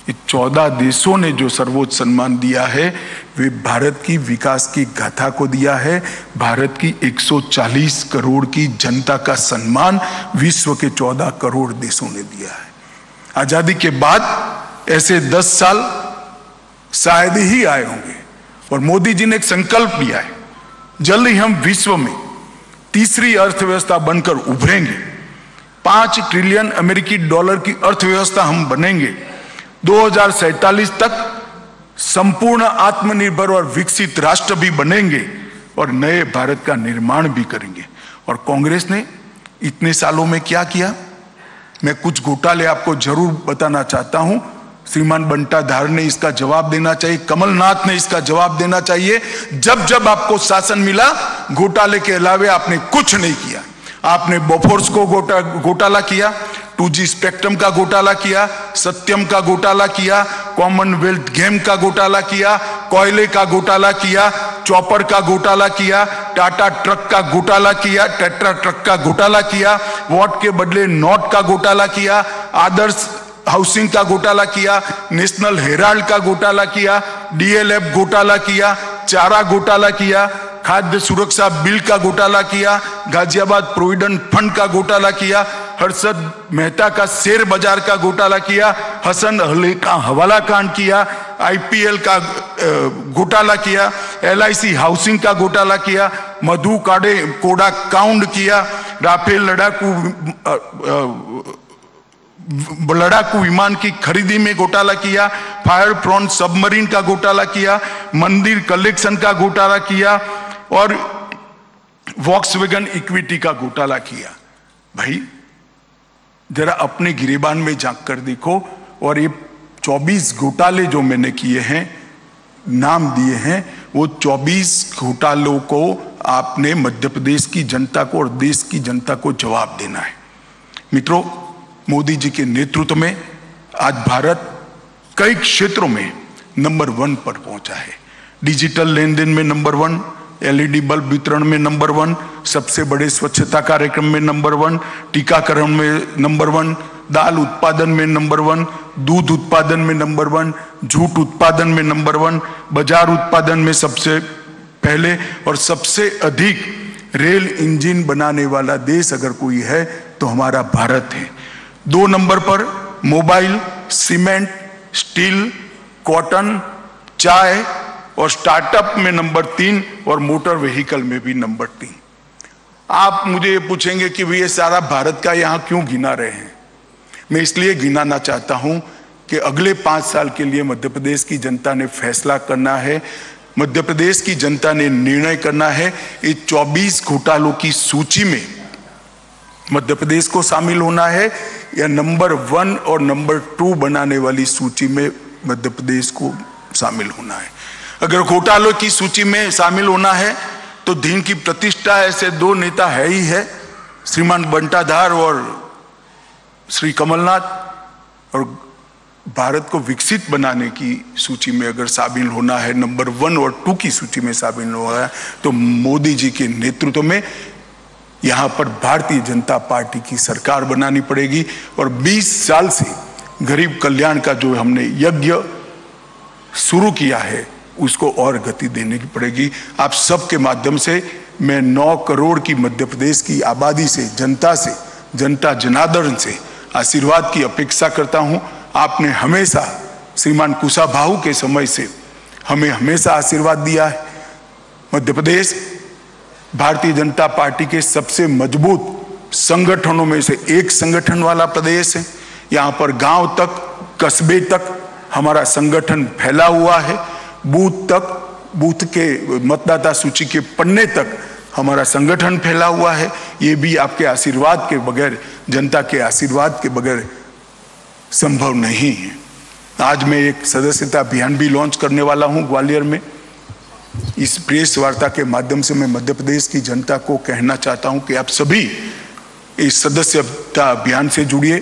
ये 14 देशों ने जो सर्वोच्च सम्मान दिया है वे भारत की विकास की गाथा को दिया है। भारत की 140 करोड़ की जनता का सम्मान विश्व के 14 करोड़ देशों ने दिया है। आजादी के बाद ऐसे 10 साल शायद ही आए होंगे और मोदी जी ने एक संकल्प लिया है, जल्द ही हम विश्व में तीसरी अर्थव्यवस्था बनकर उभरेंगे। 5 ट्रिलियन अमेरिकी डॉलर की अर्थव्यवस्था हम बनेंगे। 2047 तक संपूर्ण आत्मनिर्भर और विकसित राष्ट्र भी बनेंगे और नए भारत का निर्माण भी करेंगे। और कांग्रेस ने इतने सालों में क्या किया, मैं कुछ घोटाले आपको जरूर बताना चाहता हूं। श्रीमान बंटाधार ने इसका जवाब देना चाहिए, कमलनाथ ने इसका जवाब देना चाहिए। जब जब आपको शासन मिला, घोटाले के अलावे आपने कुछ नहीं किया। आपने बोफोर्स को घोटाला किया, 2G स्पेक्ट्रम का घोटाला किया, सत्यम का घोटाला किया, कॉमनवेल्थ गेम का घोटाला किया, कोयले का घोटाला किया, चॉपर का घोटाला किया, टाटा ट्रक का घोटाला किया, टेट्रा ट्रक का घोटाला किया, वोट के बदले नोट का घोटाला किया, आदर्श हाउसिंग का घोटाला किया, नेशनल हेराल्ड का घोटाला किया, DLF घोटाला किया, चारा घोटाला किया, खाद्य सुरक्षा बिल का घोटाला किया, गाजियाबाद प्रोविडेंट फंड का घोटाला किया, हर्षद मेहता का शेयर बाजार का घोटाला किया, हसन अली का हवाला कांड किया, IPL का घोटाला किया, LIC हाउसिंग का घोटाला किया, मधु कोड़ा कांड किया, राफेल लड़ाकू विमान की खरीदी में घोटाला किया, फायर फ्रंट सबमरीन का घोटाला किया, मंदिर कलेक्शन का घोटाला किया और वॉक्सवैगन इक्विटी का घोटाला किया। भाई जरा अपने गिरेबान में झांक कर देखो। और ये 24 घोटाले जो मैंने किए हैं, नाम दिए हैं, वो 24 घोटालों को आपने मध्य प्रदेश की जनता को और देश की जनता को जवाब देना है। मित्रों, मोदी जी के नेतृत्व में आज भारत कई क्षेत्रों में नंबर 1 पर पहुंचा है। डिजिटल लेन देन में नंबर 1, LED बल्ब वितरण में नंबर 1, सबसे बड़े स्वच्छता कार्यक्रम में नंबर 1, टीकाकरण में नंबर 1, दाल उत्पादन में नंबर 1, दूध उत्पादन में नंबर 1, जूट उत्पादन में नंबर 1, बाजार उत्पादन में सबसे पहले और सबसे अधिक रेल इंजन बनाने वाला देश अगर कोई है तो हमारा भारत है। 2 नंबर पर मोबाइल, सीमेंट, स्टील, कॉटन, चाय और स्टार्टअप में नंबर 3 और मोटर व्हीकल में भी नंबर 3। आप मुझे ये पूछेंगे कि ये सारा भारत का यहाँ क्यों गिना रहे हैं। मैं इसलिए गिनाना चाहता हूं कि अगले 5 साल के लिए मध्य प्रदेश की जनता ने फैसला करना है, मध्य प्रदेश की जनता ने निर्णय करना है। इस 24 घोटालों की सूची में मध्य प्रदेश को शामिल होना है या नंबर 1 और नंबर 2 बनाने वाली सूची में मध्य प्रदेश को शामिल होना है। अगर घोटालों की सूची में शामिल होना है तो दिन की प्रतिष्ठा ऐसे 2 नेता है ही है, श्रीमान बंटाधार और श्री कमलनाथ। और भारत को विकसित बनाने की सूची में अगर शामिल होना है, नंबर 1 और 2 की सूची में शामिल होना है, तो मोदी जी के नेतृत्व में यहां पर भारतीय जनता पार्टी की सरकार बनानी पड़ेगी। और 20 साल से गरीब कल्याण का जो हमने यज्ञ शुरू किया है उसको और गति देने की पड़ेगी। आप सबके माध्यम से मैं 9 करोड़ की मध्य प्रदेश की आबादी से, जनता जनार्दन से आशीर्वाद की अपेक्षा करता हूं। आपने हमेशा श्रीमान कुशाभाऊ के समय से हमें हमेशा आशीर्वाद दिया है। मध्य प्रदेश भारतीय जनता पार्टी के सबसे मजबूत संगठनों में से एक संगठन वाला प्रदेश है। यहाँ पर गांव तक, कस्बे तक हमारा संगठन फैला हुआ है, बूथ तक, बूथ के मतदाता सूची के पन्ने तक हमारा संगठन फैला हुआ है। ये भी आपके आशीर्वाद के बगैर, जनता के आशीर्वाद के बगैर संभव नहीं है। आज मैं एक सदस्यता अभियान भी लॉन्च करने वाला हूं ग्वालियर में। इस प्रेस वार्ता के माध्यम से मैं मध्य प्रदेश की जनता को कहना चाहता हूं कि आप सभी इस सदस्यता अभियान से जुड़िए,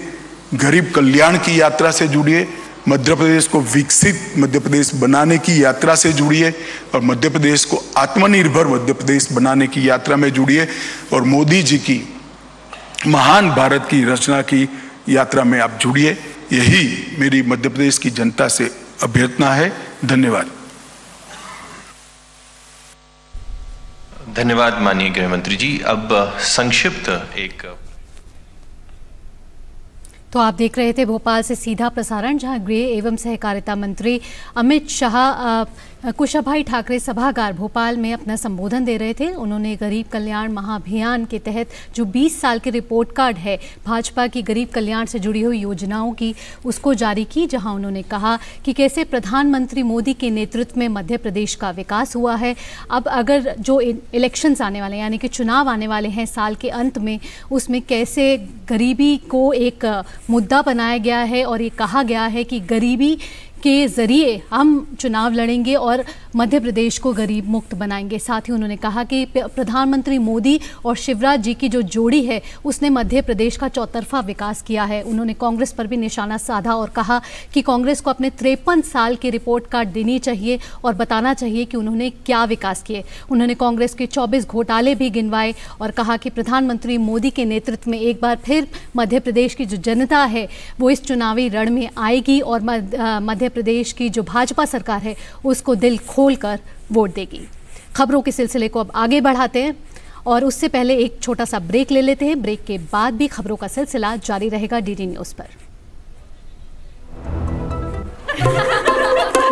गरीब कल्याण की यात्रा से जुड़िए, मध्य प्रदेश को विकसित मध्य प्रदेश बनाने की यात्रा से जुड़िए और मध्य प्रदेश को आत्मनिर्भर मध्य प्रदेश बनाने की यात्रा में जुड़िए और मोदी जी की महान भारत की रचना की यात्रा में आप जुड़िए। यही मेरी मध्य प्रदेश की जनता से अभ्यर्थना है। धन्यवाद। धन्यवाद माननीय गृह मंत्री जी। अब संक्षिप्त एक तो आप देख रहे थे भोपाल से सीधा प्रसारण, जहां गृह एवं सहकारिता मंत्री अमित शाह कुशाभाई ठाकरे सभागार भोपाल में अपना संबोधन दे रहे थे। उन्होंने गरीब कल्याण महाअभियान के तहत जो 20 साल के रिपोर्ट कार्ड है भाजपा की गरीब कल्याण से जुड़ी हुई योजनाओं की, उसको जारी की, जहां उन्होंने कहा कि कैसे प्रधानमंत्री मोदी के नेतृत्व में मध्य प्रदेश का विकास हुआ है। अब अगर जो इलेक्शंस आने वाले हैं, यानी कि चुनाव आने वाले हैं साल के अंत में, उसमें कैसे गरीबी को एक मुद्दा बनाया गया है और ये कहा गया है कि गरीबी के ज़रिए हम चुनाव लड़ेंगे और मध्य प्रदेश को गरीब मुक्त बनाएंगे। साथ ही उन्होंने कहा कि प्रधानमंत्री मोदी और शिवराज जी की जो जोड़ी है उसने मध्य प्रदेश का चौतरफा विकास किया है। उन्होंने कांग्रेस पर भी निशाना साधा और कहा कि कांग्रेस को अपने 53 साल के रिपोर्ट कार्ड देनी चाहिए और बताना चाहिए कि उन्होंने क्या विकास किए। उन्होंने कांग्रेस के 24 घोटाले भी गिनवाए और कहा कि प्रधानमंत्री मोदी के नेतृत्व में एक बार फिर मध्य प्रदेश की जो जनता है वो इस चुनावी रण में आएगी और मध्य प्रदेश की जो भाजपा सरकार है उसको दिल खोलकर वोट देगी। खबरों के सिलसिले को अब आगे बढ़ाते हैं और उससे पहले एक छोटा सा ब्रेक ले लेते हैं। ब्रेक के बाद भी खबरों का सिलसिला जारी रहेगा डीडी न्यूज पर।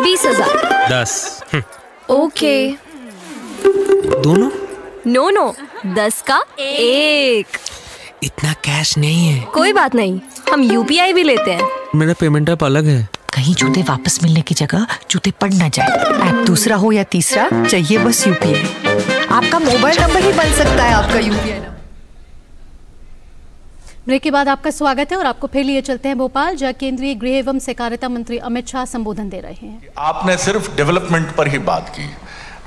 20,000 10 ओके। दोनों? नो 10 का 1। इतना कैश नहीं है। कोई बात नहीं, हम यूपीआई भी लेते हैं। मेरा पेमेंट ऐप अलग है। कहीं जूते वापस मिलने की जगह जूते पड़ न जाए। ऐप दूसरा हो या तीसरा, चाहिए बस यूपीआई। आपका मोबाइल नंबर ही बन सकता है आपका यूपीआई नंबर। ब्रेक के बाद आपका स्वागत है और आपको फिर लिए चलते हैं भोपाल, जहां केंद्रीय गृह एवं सहकारिता मंत्री अमित शाह संबोधन दे रहे हैं। आपने सिर्फ डेवलपमेंट पर ही बात की।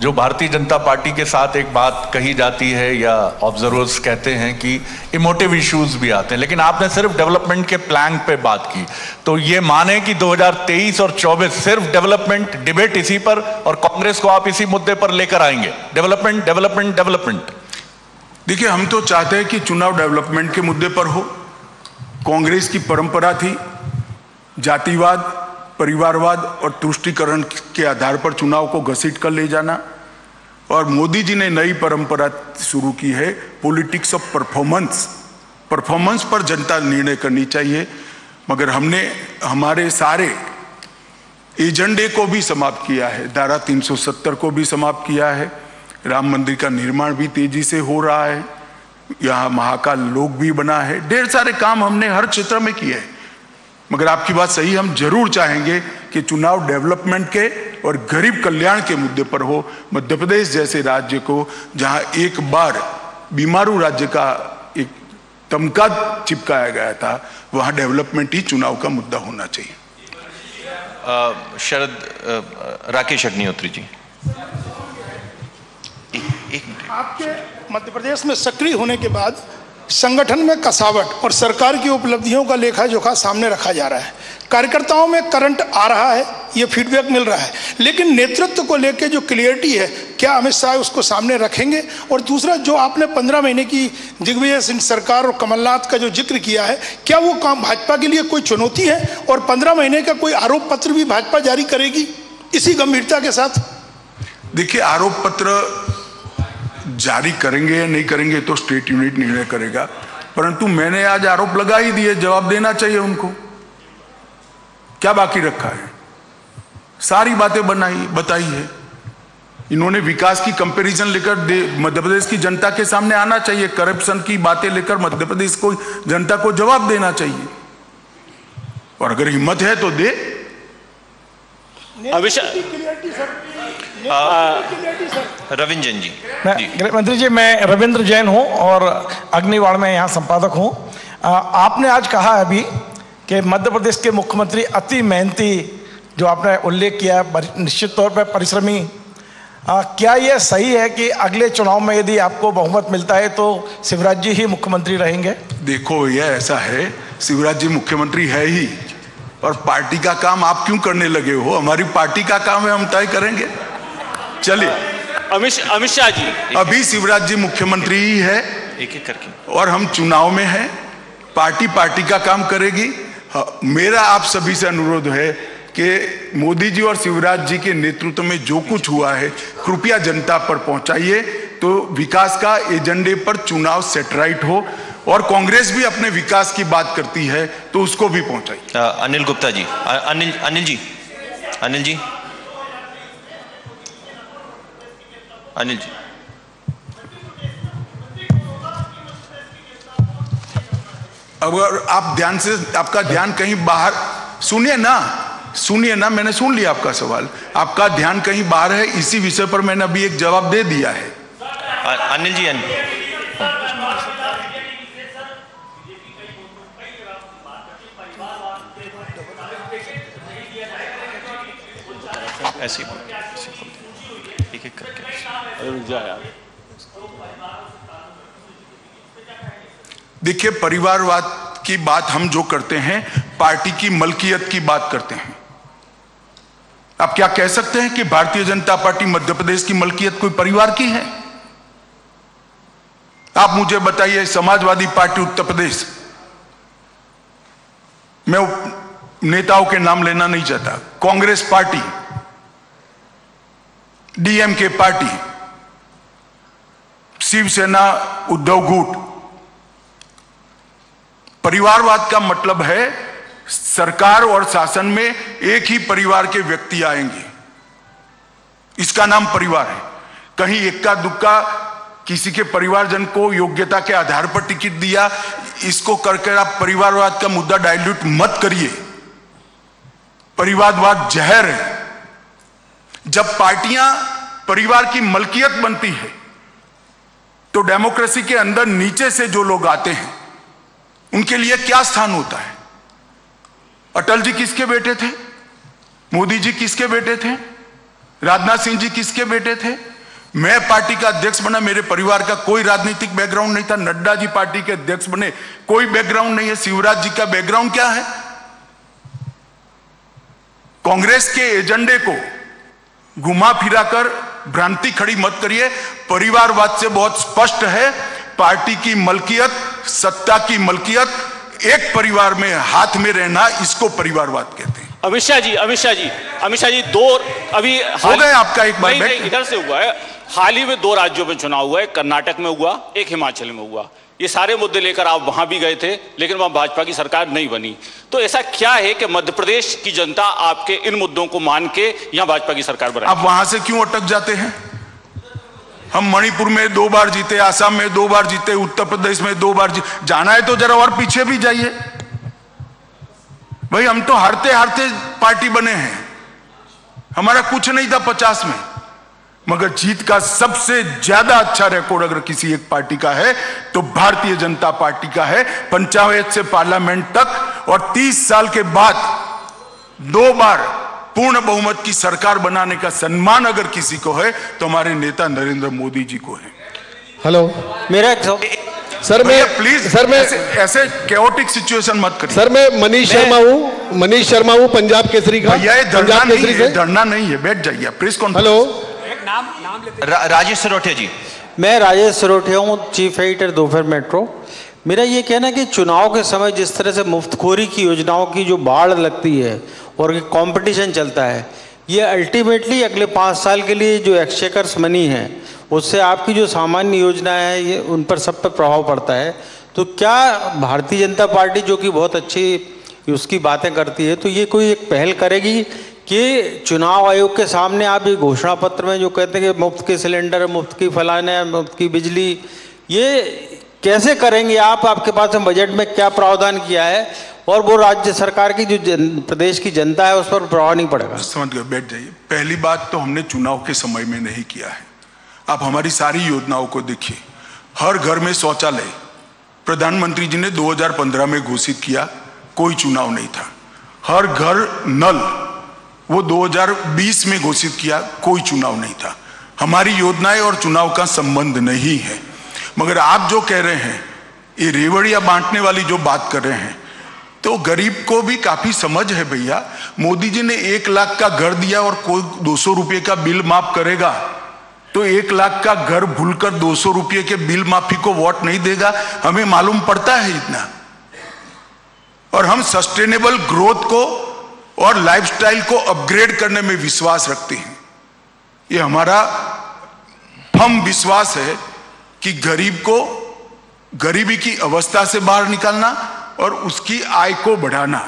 जो भारतीय जनता पार्टी के साथ एक बात कही जाती है या ऑब्जर्वर्स कहते हैं कि इमोटिव इश्यूज भी आते हैं, लेकिन आपने सिर्फ डेवलपमेंट के प्लान पे बात की। तो ये माने कि 2023 और 24 सिर्फ डेवलपमेंट डिबेट इसी पर और कांग्रेस को आप इसी मुद्दे पर लेकर आएंगे। Development development development. देखिए, हम तो चाहते हैं कि चुनाव डेवलपमेंट के मुद्दे पर हो। कांग्रेस की परंपरा थी जातिवाद, परिवारवाद और तुष्टीकरण के आधार पर चुनाव को घसीट कर ले जाना, और मोदी जी ने नई परंपरा शुरू की है पॉलिटिक्स ऑफ परफॉर्मेंस पर जनता निर्णय करनी चाहिए। मगर हमने हमारे सारे एजेंडे को भी समाप्त किया है। धारा 370 को भी समाप्त किया है। राम मंदिर का निर्माण भी तेजी से हो रहा है। यहाँ महाकाल लोक भी बना है, ढेर सारे काम हमने हर क्षेत्र में किए हैं। मगर आपकी बात सही, हम जरूर चाहेंगे कि चुनाव डेवलपमेंट के और गरीब कल्याण के मुद्दे पर हो। मध्य प्रदेश जैसे राज्य को, जहां एक बार बीमारू राज्य का एक तमगा चिपकाया गया था, वहां डेवलपमेंट ही चुनाव का मुद्दा होना चाहिए। राकेश अग्निहोत्री जी, आपके मध्य प्रदेश में सक्रिय होने के बाद संगठन में कसावट और सरकार की उपलब्धियों का लेखा जोखा सामने रखा जा रहा है। कार्यकर्ताओं में करंट आ रहा है, ये फीडबैक मिल रहा है, लेकिन नेतृत्व को लेकर जो क्लियरिटी है, क्या अमित शाह उसको सामने रखेंगे? और दूसरा, जो आपने 15 महीने की दिग्विजय सिंह सरकार और कमलनाथ का जो जिक्र किया है, क्या वो काम भाजपा के लिए कोई चुनौती है? और 15 महीने का कोई आरोप पत्र भी भाजपा जारी करेगी इसी गंभीरता के साथ? देखिए, आरोप पत्र जारी करेंगे या नहीं करेंगे तो स्टेट यूनिट निर्णय करेगा, परंतु मैंने आज आरोप लगा ही दिए, जवाब देना चाहिए उनको। क्या बाकी रखा है? सारी बातें बताई है। इन्होंने विकास की कंपैरिजन लेकर मध्य प्रदेश की जनता के सामने आना चाहिए, करप्शन की बातें लेकर मध्य प्रदेश को जनता को जवाब देना चाहिए, और अगर हिम्मत है तो दे। रविंद्र जैन जी। गृह मंत्री जी, मैं रविंद्र जैन हूं और अग्निवाड़ में यहाँ संपादक हूं। आपने आज कहा अभी कि मध्य प्रदेश के मुख्यमंत्री अति मेहनती, जो आपने उल्लेख किया, निश्चित तौर पर परिश्रमी। क्या यह सही है कि अगले चुनाव में यदि आपको बहुमत मिलता है तो शिवराज जी ही मुख्यमंत्री रहेंगे? देखो, यह ऐसा है, शिवराज जी मुख्यमंत्री है ही, और पार्टी का काम आप क्यों करने लगे हो? हमारी पार्टी का काम है, हम तय करेंगे। चलिए, अमित शाह जी, अभी शिवराज जी मुख्यमंत्री ही है, एक एक करके, और हम चुनाव में हैं। पार्टी का काम करेगी। मेरा आप सभी से अनुरोध है कि मोदी जी और शिवराज जी के नेतृत्व में जो कुछ हुआ है, कृपया जनता पर पहुंचाइए, तो विकास का एजेंडे पर चुनाव सेटराइट हो, और कांग्रेस भी अपने विकास की बात करती है तो उसको भी पहुंचाइए। अनिल गुप्ता जी, अनिल जी। अगर आप ध्यान से, आपका ध्यान कहीं बाहर, सुनिए ना, मैंने सुन लिया आपका सवाल, आपका ध्यान कहीं बाहर है। इसी विषय पर मैंने अभी एक जवाब दे दिया है। अनिल जी, ऐसे एक एक करके। देखिए, परिवारवाद की बात हम जो करते हैं, पार्टी की मलकियत की बात करते हैं। आप क्या कह सकते हैं कि भारतीय जनता पार्टी मध्य प्रदेश की मलकियत कोई परिवार की है? आप मुझे बताइए, समाजवादी पार्टी उत्तर प्रदेश, मैं नेताओं के नाम लेना नहीं चाहता, Congress party, DMK party, Shivsena, Uddhav गुट। परिवारवाद का मतलब है सरकार और शासन में एक ही परिवार के व्यक्ति आएंगे, इसका नाम परिवार है। कहीं इक्का दुक्का किसी के परिवारजन को योग्यता के आधार पर टिकट दिया, इसको करके आप परिवारवाद का मुद्दा डाइल्यूट मत करिए। परिवारवाद जहर है। जब पार्टियां परिवार की मलकियत बनती है तो डेमोक्रेसी के अंदर नीचे से जो लोग आते हैं उनके लिए क्या स्थान होता है? अटल जी किसके बेटे थे? मोदी जी किसके बेटे थे? राजनाथ सिंह जी किसके बेटे थे? मैं पार्टी का अध्यक्ष बना, मेरे परिवार का कोई राजनीतिक बैकग्राउंड नहीं था। नड्डा जी पार्टी के अध्यक्ष बने, कोई बैकग्राउंड नहीं है। शिवराज जी का बैकग्राउंड क्या है? कांग्रेस के एजेंडे को घुमा फिरा कर भ्रांति खड़ी मत करिए। परिवारवाद से बहुत स्पष्ट है, पार्टी की मलकियत, सत्ता की मलकियत, एक परिवार में हाथ में रहना, इसको परिवारवाद कहते हैं। अमित शाह जी, दो अभी हो गए आपका एक बार नहीं, इधर से हुआ है। हाल ही में 2 राज्यों में चुनाव हुआ है, कर्नाटक में हुआ, एक हिमाचल में हुआ। ये सारे मुद्दे लेकर आप वहां भी गए थे, लेकिन वहां भाजपा की सरकार नहीं बनी। तो ऐसा क्या है कि मध्य प्रदेश की जनता आपके इन मुद्दों को मान के यहां भाजपा की सरकार बनाई? आप वहां से क्यों अटक जाते हैं? हम मणिपुर में 2 बार जीते, आसाम में 2 बार जीते, उत्तर प्रदेश में 2 बार जीते। जाना है तो जरा और पीछे भी जाइए भाई। हम तो हारते हारते पार्टी बने हैं, हमारा कुछ नहीं था 50 में, मगर जीत का सबसे ज्यादा अच्छा रिकॉर्ड अगर किसी एक पार्टी का है तो भारतीय जनता पार्टी का है। पंचायत से पार्लियामेंट तक और 30 साल के बाद 2 बार पूर्ण बहुमत की सरकार बनाने का सम्मान अगर किसी को है तो हमारे नेता नरेंद्र मोदी जी को है। हेलो, मेरा सर मैं प्लीज सर मैं ऐसे कैओटिक सिचुएशन मत करिए। सर मैं मनीष शर्मा हूँ पंजाब केसरी का। भैया ये धरना नहीं है, धरना नहीं है, बैठ जाइए press conference. Hello, Rajesh Sarothiya ji. मैं राजेश सरोठिया हूँ, चीफ एडिटर दोपहर मेट्रो। मेरा ये कहना है कि चुनाव के समय जिस तरह से मुफ्तखोरी की योजनाओं की जो बाढ़ लगती है और कंपटीशन चलता है, ये अल्टीमेटली अगले 5 साल के लिए जो एक्सचेकर्स मनी है उससे आपकी जो सामान्य योजनाएं हैं ये उन पर सब पर प्रभाव पड़ता है। तो क्या भारतीय जनता पार्टी जो कि बहुत अच्छी उसकी बातें करती है, तो ये कोई एक पहल करेगी कि चुनाव आयोग के सामने आप ये घोषणा पत्र में जो कहते हैं कि मुफ्त के सिलेंडर, मुफ्त की फलाने, मुफ्त की बिजली, ये कैसे करेंगे आप? आपके पास बजट में क्या प्रावधान किया है और वो राज्य सरकार की जो प्रदेश की जनता है उस पर प्रभाव नहीं पड़ेगा? समझ गए, बैठ जाइए। पहली बात तो हमने चुनाव के समय में नहीं किया है। आप हमारी सारी योजनाओं को देखिए। हर घर में शौचालय प्रधानमंत्री जी ने 2015 में घोषित किया, कोई चुनाव नहीं था। हर घर नल वो 2020 में घोषित किया, कोई चुनाव नहीं था। हमारी योजनाएं और चुनाव का संबंध नहीं है। मगर आप जो कह रहे हैं, ये रेवड़िया बांटने वाली जो बात कर रहे हैं, तो गरीब को भी काफी समझ है भैया। मोदी जी ने 1 लाख का घर दिया और कोई 200 रुपये का बिल माफ करेगा तो 1 लाख का घर भूलकर 200 रुपये के बिल माफी को वोट नहीं देगा। हमें मालूम पड़ता है इतना। और हम सस्टेनेबल ग्रोथ को और लाइफस्टाइल को अपग्रेड करने में विश्वास रखते हैं। ये हमारा फर्म विश्वास है कि गरीब को गरीबी की अवस्था से बाहर निकालना और उसकी आय को बढ़ाना,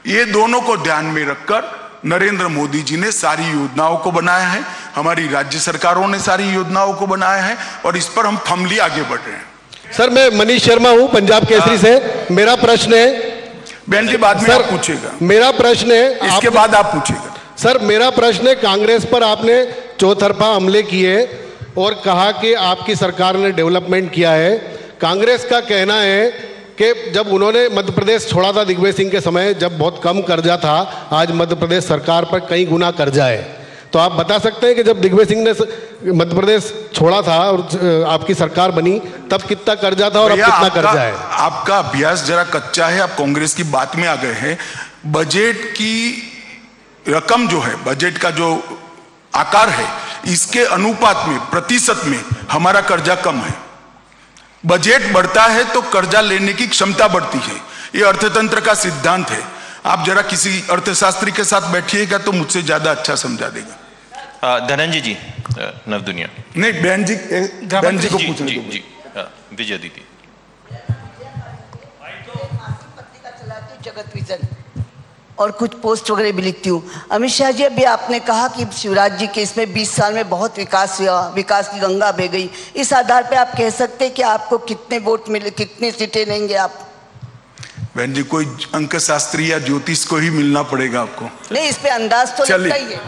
ये दोनों को ध्यान में रखकर नरेंद्र मोदी जी ने सारी योजनाओं को बनाया है। हमारी राज्य सरकारों ने सारी योजनाओं को बनाया है और इस पर हम फर्मली आगे बढ़ रहे हैं। सर मैं मनीष शर्मा हूँ पंजाब केसरी से। मेरा प्रश्न है, बहन जी बाद में आप पूछेगा। मेरा प्रश्न है, इसके बाद आप पूछेगा। सर मेरा प्रश्न है, कांग्रेस पर आपने चौतरफा हमले किए और कहा कि आपकी सरकार ने डेवलपमेंट किया है। कांग्रेस का कहना है कि जब उन्होंने मध्य प्रदेश छोड़ा था दिग्विजय सिंह के समय, जब बहुत कम कर्जा था, आज मध्य प्रदेश सरकार पर कई गुना कर्जा है। तो आप बता सकते हैं कि जब दिग्विजय सिंह ने मध्य प्रदेश छोड़ा था और आपकी सरकार बनी, तब कितना कर्जा था और अब कितना कर्जा है? आपका अभ्यास जरा कच्चा है, आप कांग्रेस की बात में आ गए हैं। बजट की रकम जो है, बजट का जो आकार है, इसके अनुपात में, प्रतिशत में हमारा कर्जा कम है। बजट बढ़ता है तो कर्जा लेने की क्षमता बढ़ती है। ये अर्थतंत्र का सिद्धांत है। आप जरा किसी अर्थशास्त्री के साथ बैठिएगा तो मुझसे ज्यादा अच्छा समझा देगा। धनंजय जी, नवदुनिया। नहीं, बहन जी को पूछने दो। जी, विजय दीदी। जगत विजन और कुछ पोस्ट वगैरह भी लिखती हूँ। अमित शाह जी, अभी आपने कहा कि शिवराज जी के इसमें 20 साल में बहुत विकास हुआ, विकास की गंगा बह गई। इस आधार पे आप कह सकते हैं कि आपको कितने वोट मिले, कितनी सीटें लेंगे आप? बहन जी, कोई अंक शास्त्री या ज्योतिष को ही मिलना पड़ेगा आपको। नहीं, इस पे अंदाज तो लगता ही है।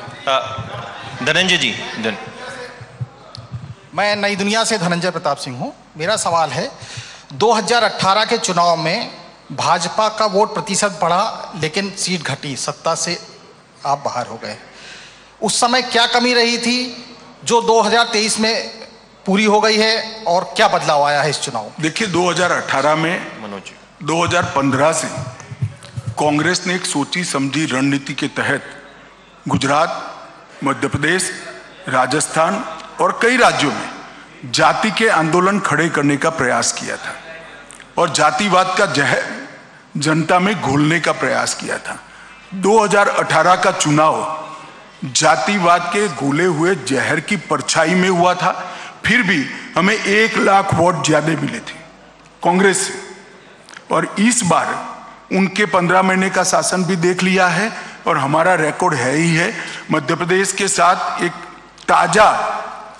धनंजय जी। मैं नई दुनिया से धनंजय प्रताप सिंह हूँ। मेरा सवाल है, 2018 के चुनाव में भाजपा का वोट प्रतिशत बढ़ा लेकिन सीट घटी, सत्ता से आप बाहर हो गए। उस समय क्या कमी रही थी जो 2023 में पूरी हो गई है और क्या बदलाव आया है इस चुनाव? देखिए, 2018 में 2015 से कांग्रेस ने एक सोची समझी रणनीति के तहत गुजरात, मध्य प्रदेश, राजस्थान और कई राज्यों में जाति के आंदोलन खड़े करने का प्रयास किया था और जातिवाद का जहर जनता में घोलने का प्रयास किया था। 2018 का चुनाव जातिवाद के घोले हुए जहर की परछाई में हुआ था। फिर भी हमें 1 लाख वोट ज्यादा मिले थे कांग्रेस से। और इस बार उनके 15 महीने का शासन भी देख लिया है और हमारा रिकॉर्ड है ही है। मध्य प्रदेश के साथ एक ताजा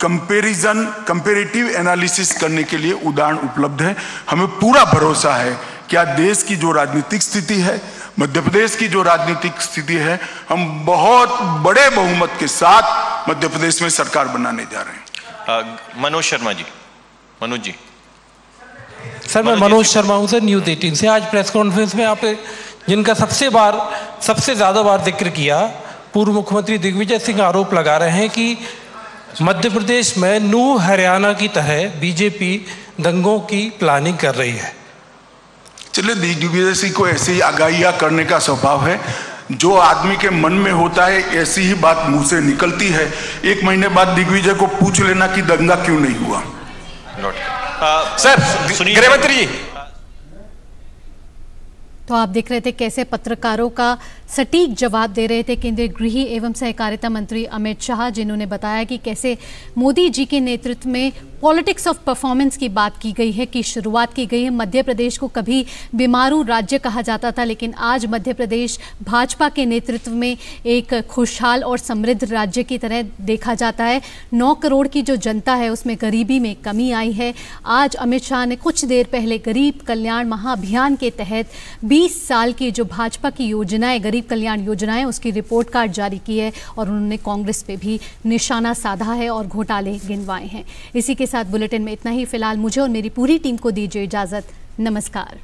कंपेरेटिव एनालिसिस करने के लिए उदाहरण उपलब्ध है। हमें पूरा भरोसा है कि आज देश की जो राजनीतिक स्थिति है, मध्य प्रदेश की जो राजनीतिक स्थिति है, हम बहुत बड़े बहुमत के साथ मध्य प्रदेश में सरकार बनाने जा रहे हैं। मनोज शर्मा जी। मनोज जी। सर, मैं मनोज शर्मा हूँ सर, न्यूज़ 18 से। आज प्रेस कॉन्फ्रेंस में आप जिनका सबसे ज़्यादा बार जिक्र किया, पूर्व मुख्यमंत्री दिग्विजय सिंह आरोप लगा रहे हैं कि मध्य प्रदेश में नूह हरियाणा की तरह बीजेपी दंगों की प्लानिंग कर रही है। चलिए, दिग्विजय सिंह को ऐसे ही आगाहियां करने का स्वभाव है। जो आदमी के मन में होता है ऐसी ही बात मुंह से निकलती है। 1 महीने बाद दिग्विजय को पूछ लेना कि दंगा क्यों नहीं हुआ। सर, गृह मंत्री जी। तो आप देख रहे थे कैसे पत्रकारों का सटीक जवाब दे रहे थे केंद्रीय गृह एवं सहकारिता मंत्री अमित शाह, जिन्होंने बताया कि कैसे मोदी जी के नेतृत्व में पॉलिटिक्स ऑफ परफॉर्मेंस की बात की गई है, कि शुरुआत की गई है। मध्य प्रदेश को कभी बीमारू राज्य कहा जाता था, लेकिन आज मध्य प्रदेश भाजपा के नेतृत्व में एक खुशहाल और समृद्ध राज्य की तरह देखा जाता है। 9 करोड़ की जो जनता है उसमें गरीबी में कमी आई है। आज अमित शाह ने कुछ देर पहले गरीब कल्याण महाअभियान के तहत 20 साल की जो भाजपा की योजनाएं, गरीब कल्याण योजनाएं, उसकी रिपोर्ट कार्ड जारी की है और उन्होंने कांग्रेस पे भी निशाना साधा है और घोटाले गिनवाए हैं। इसी के साथ बुलेटिन में इतना ही। फिलहाल मुझे और मेरी पूरी टीम को दीजिए इजाजत। नमस्कार।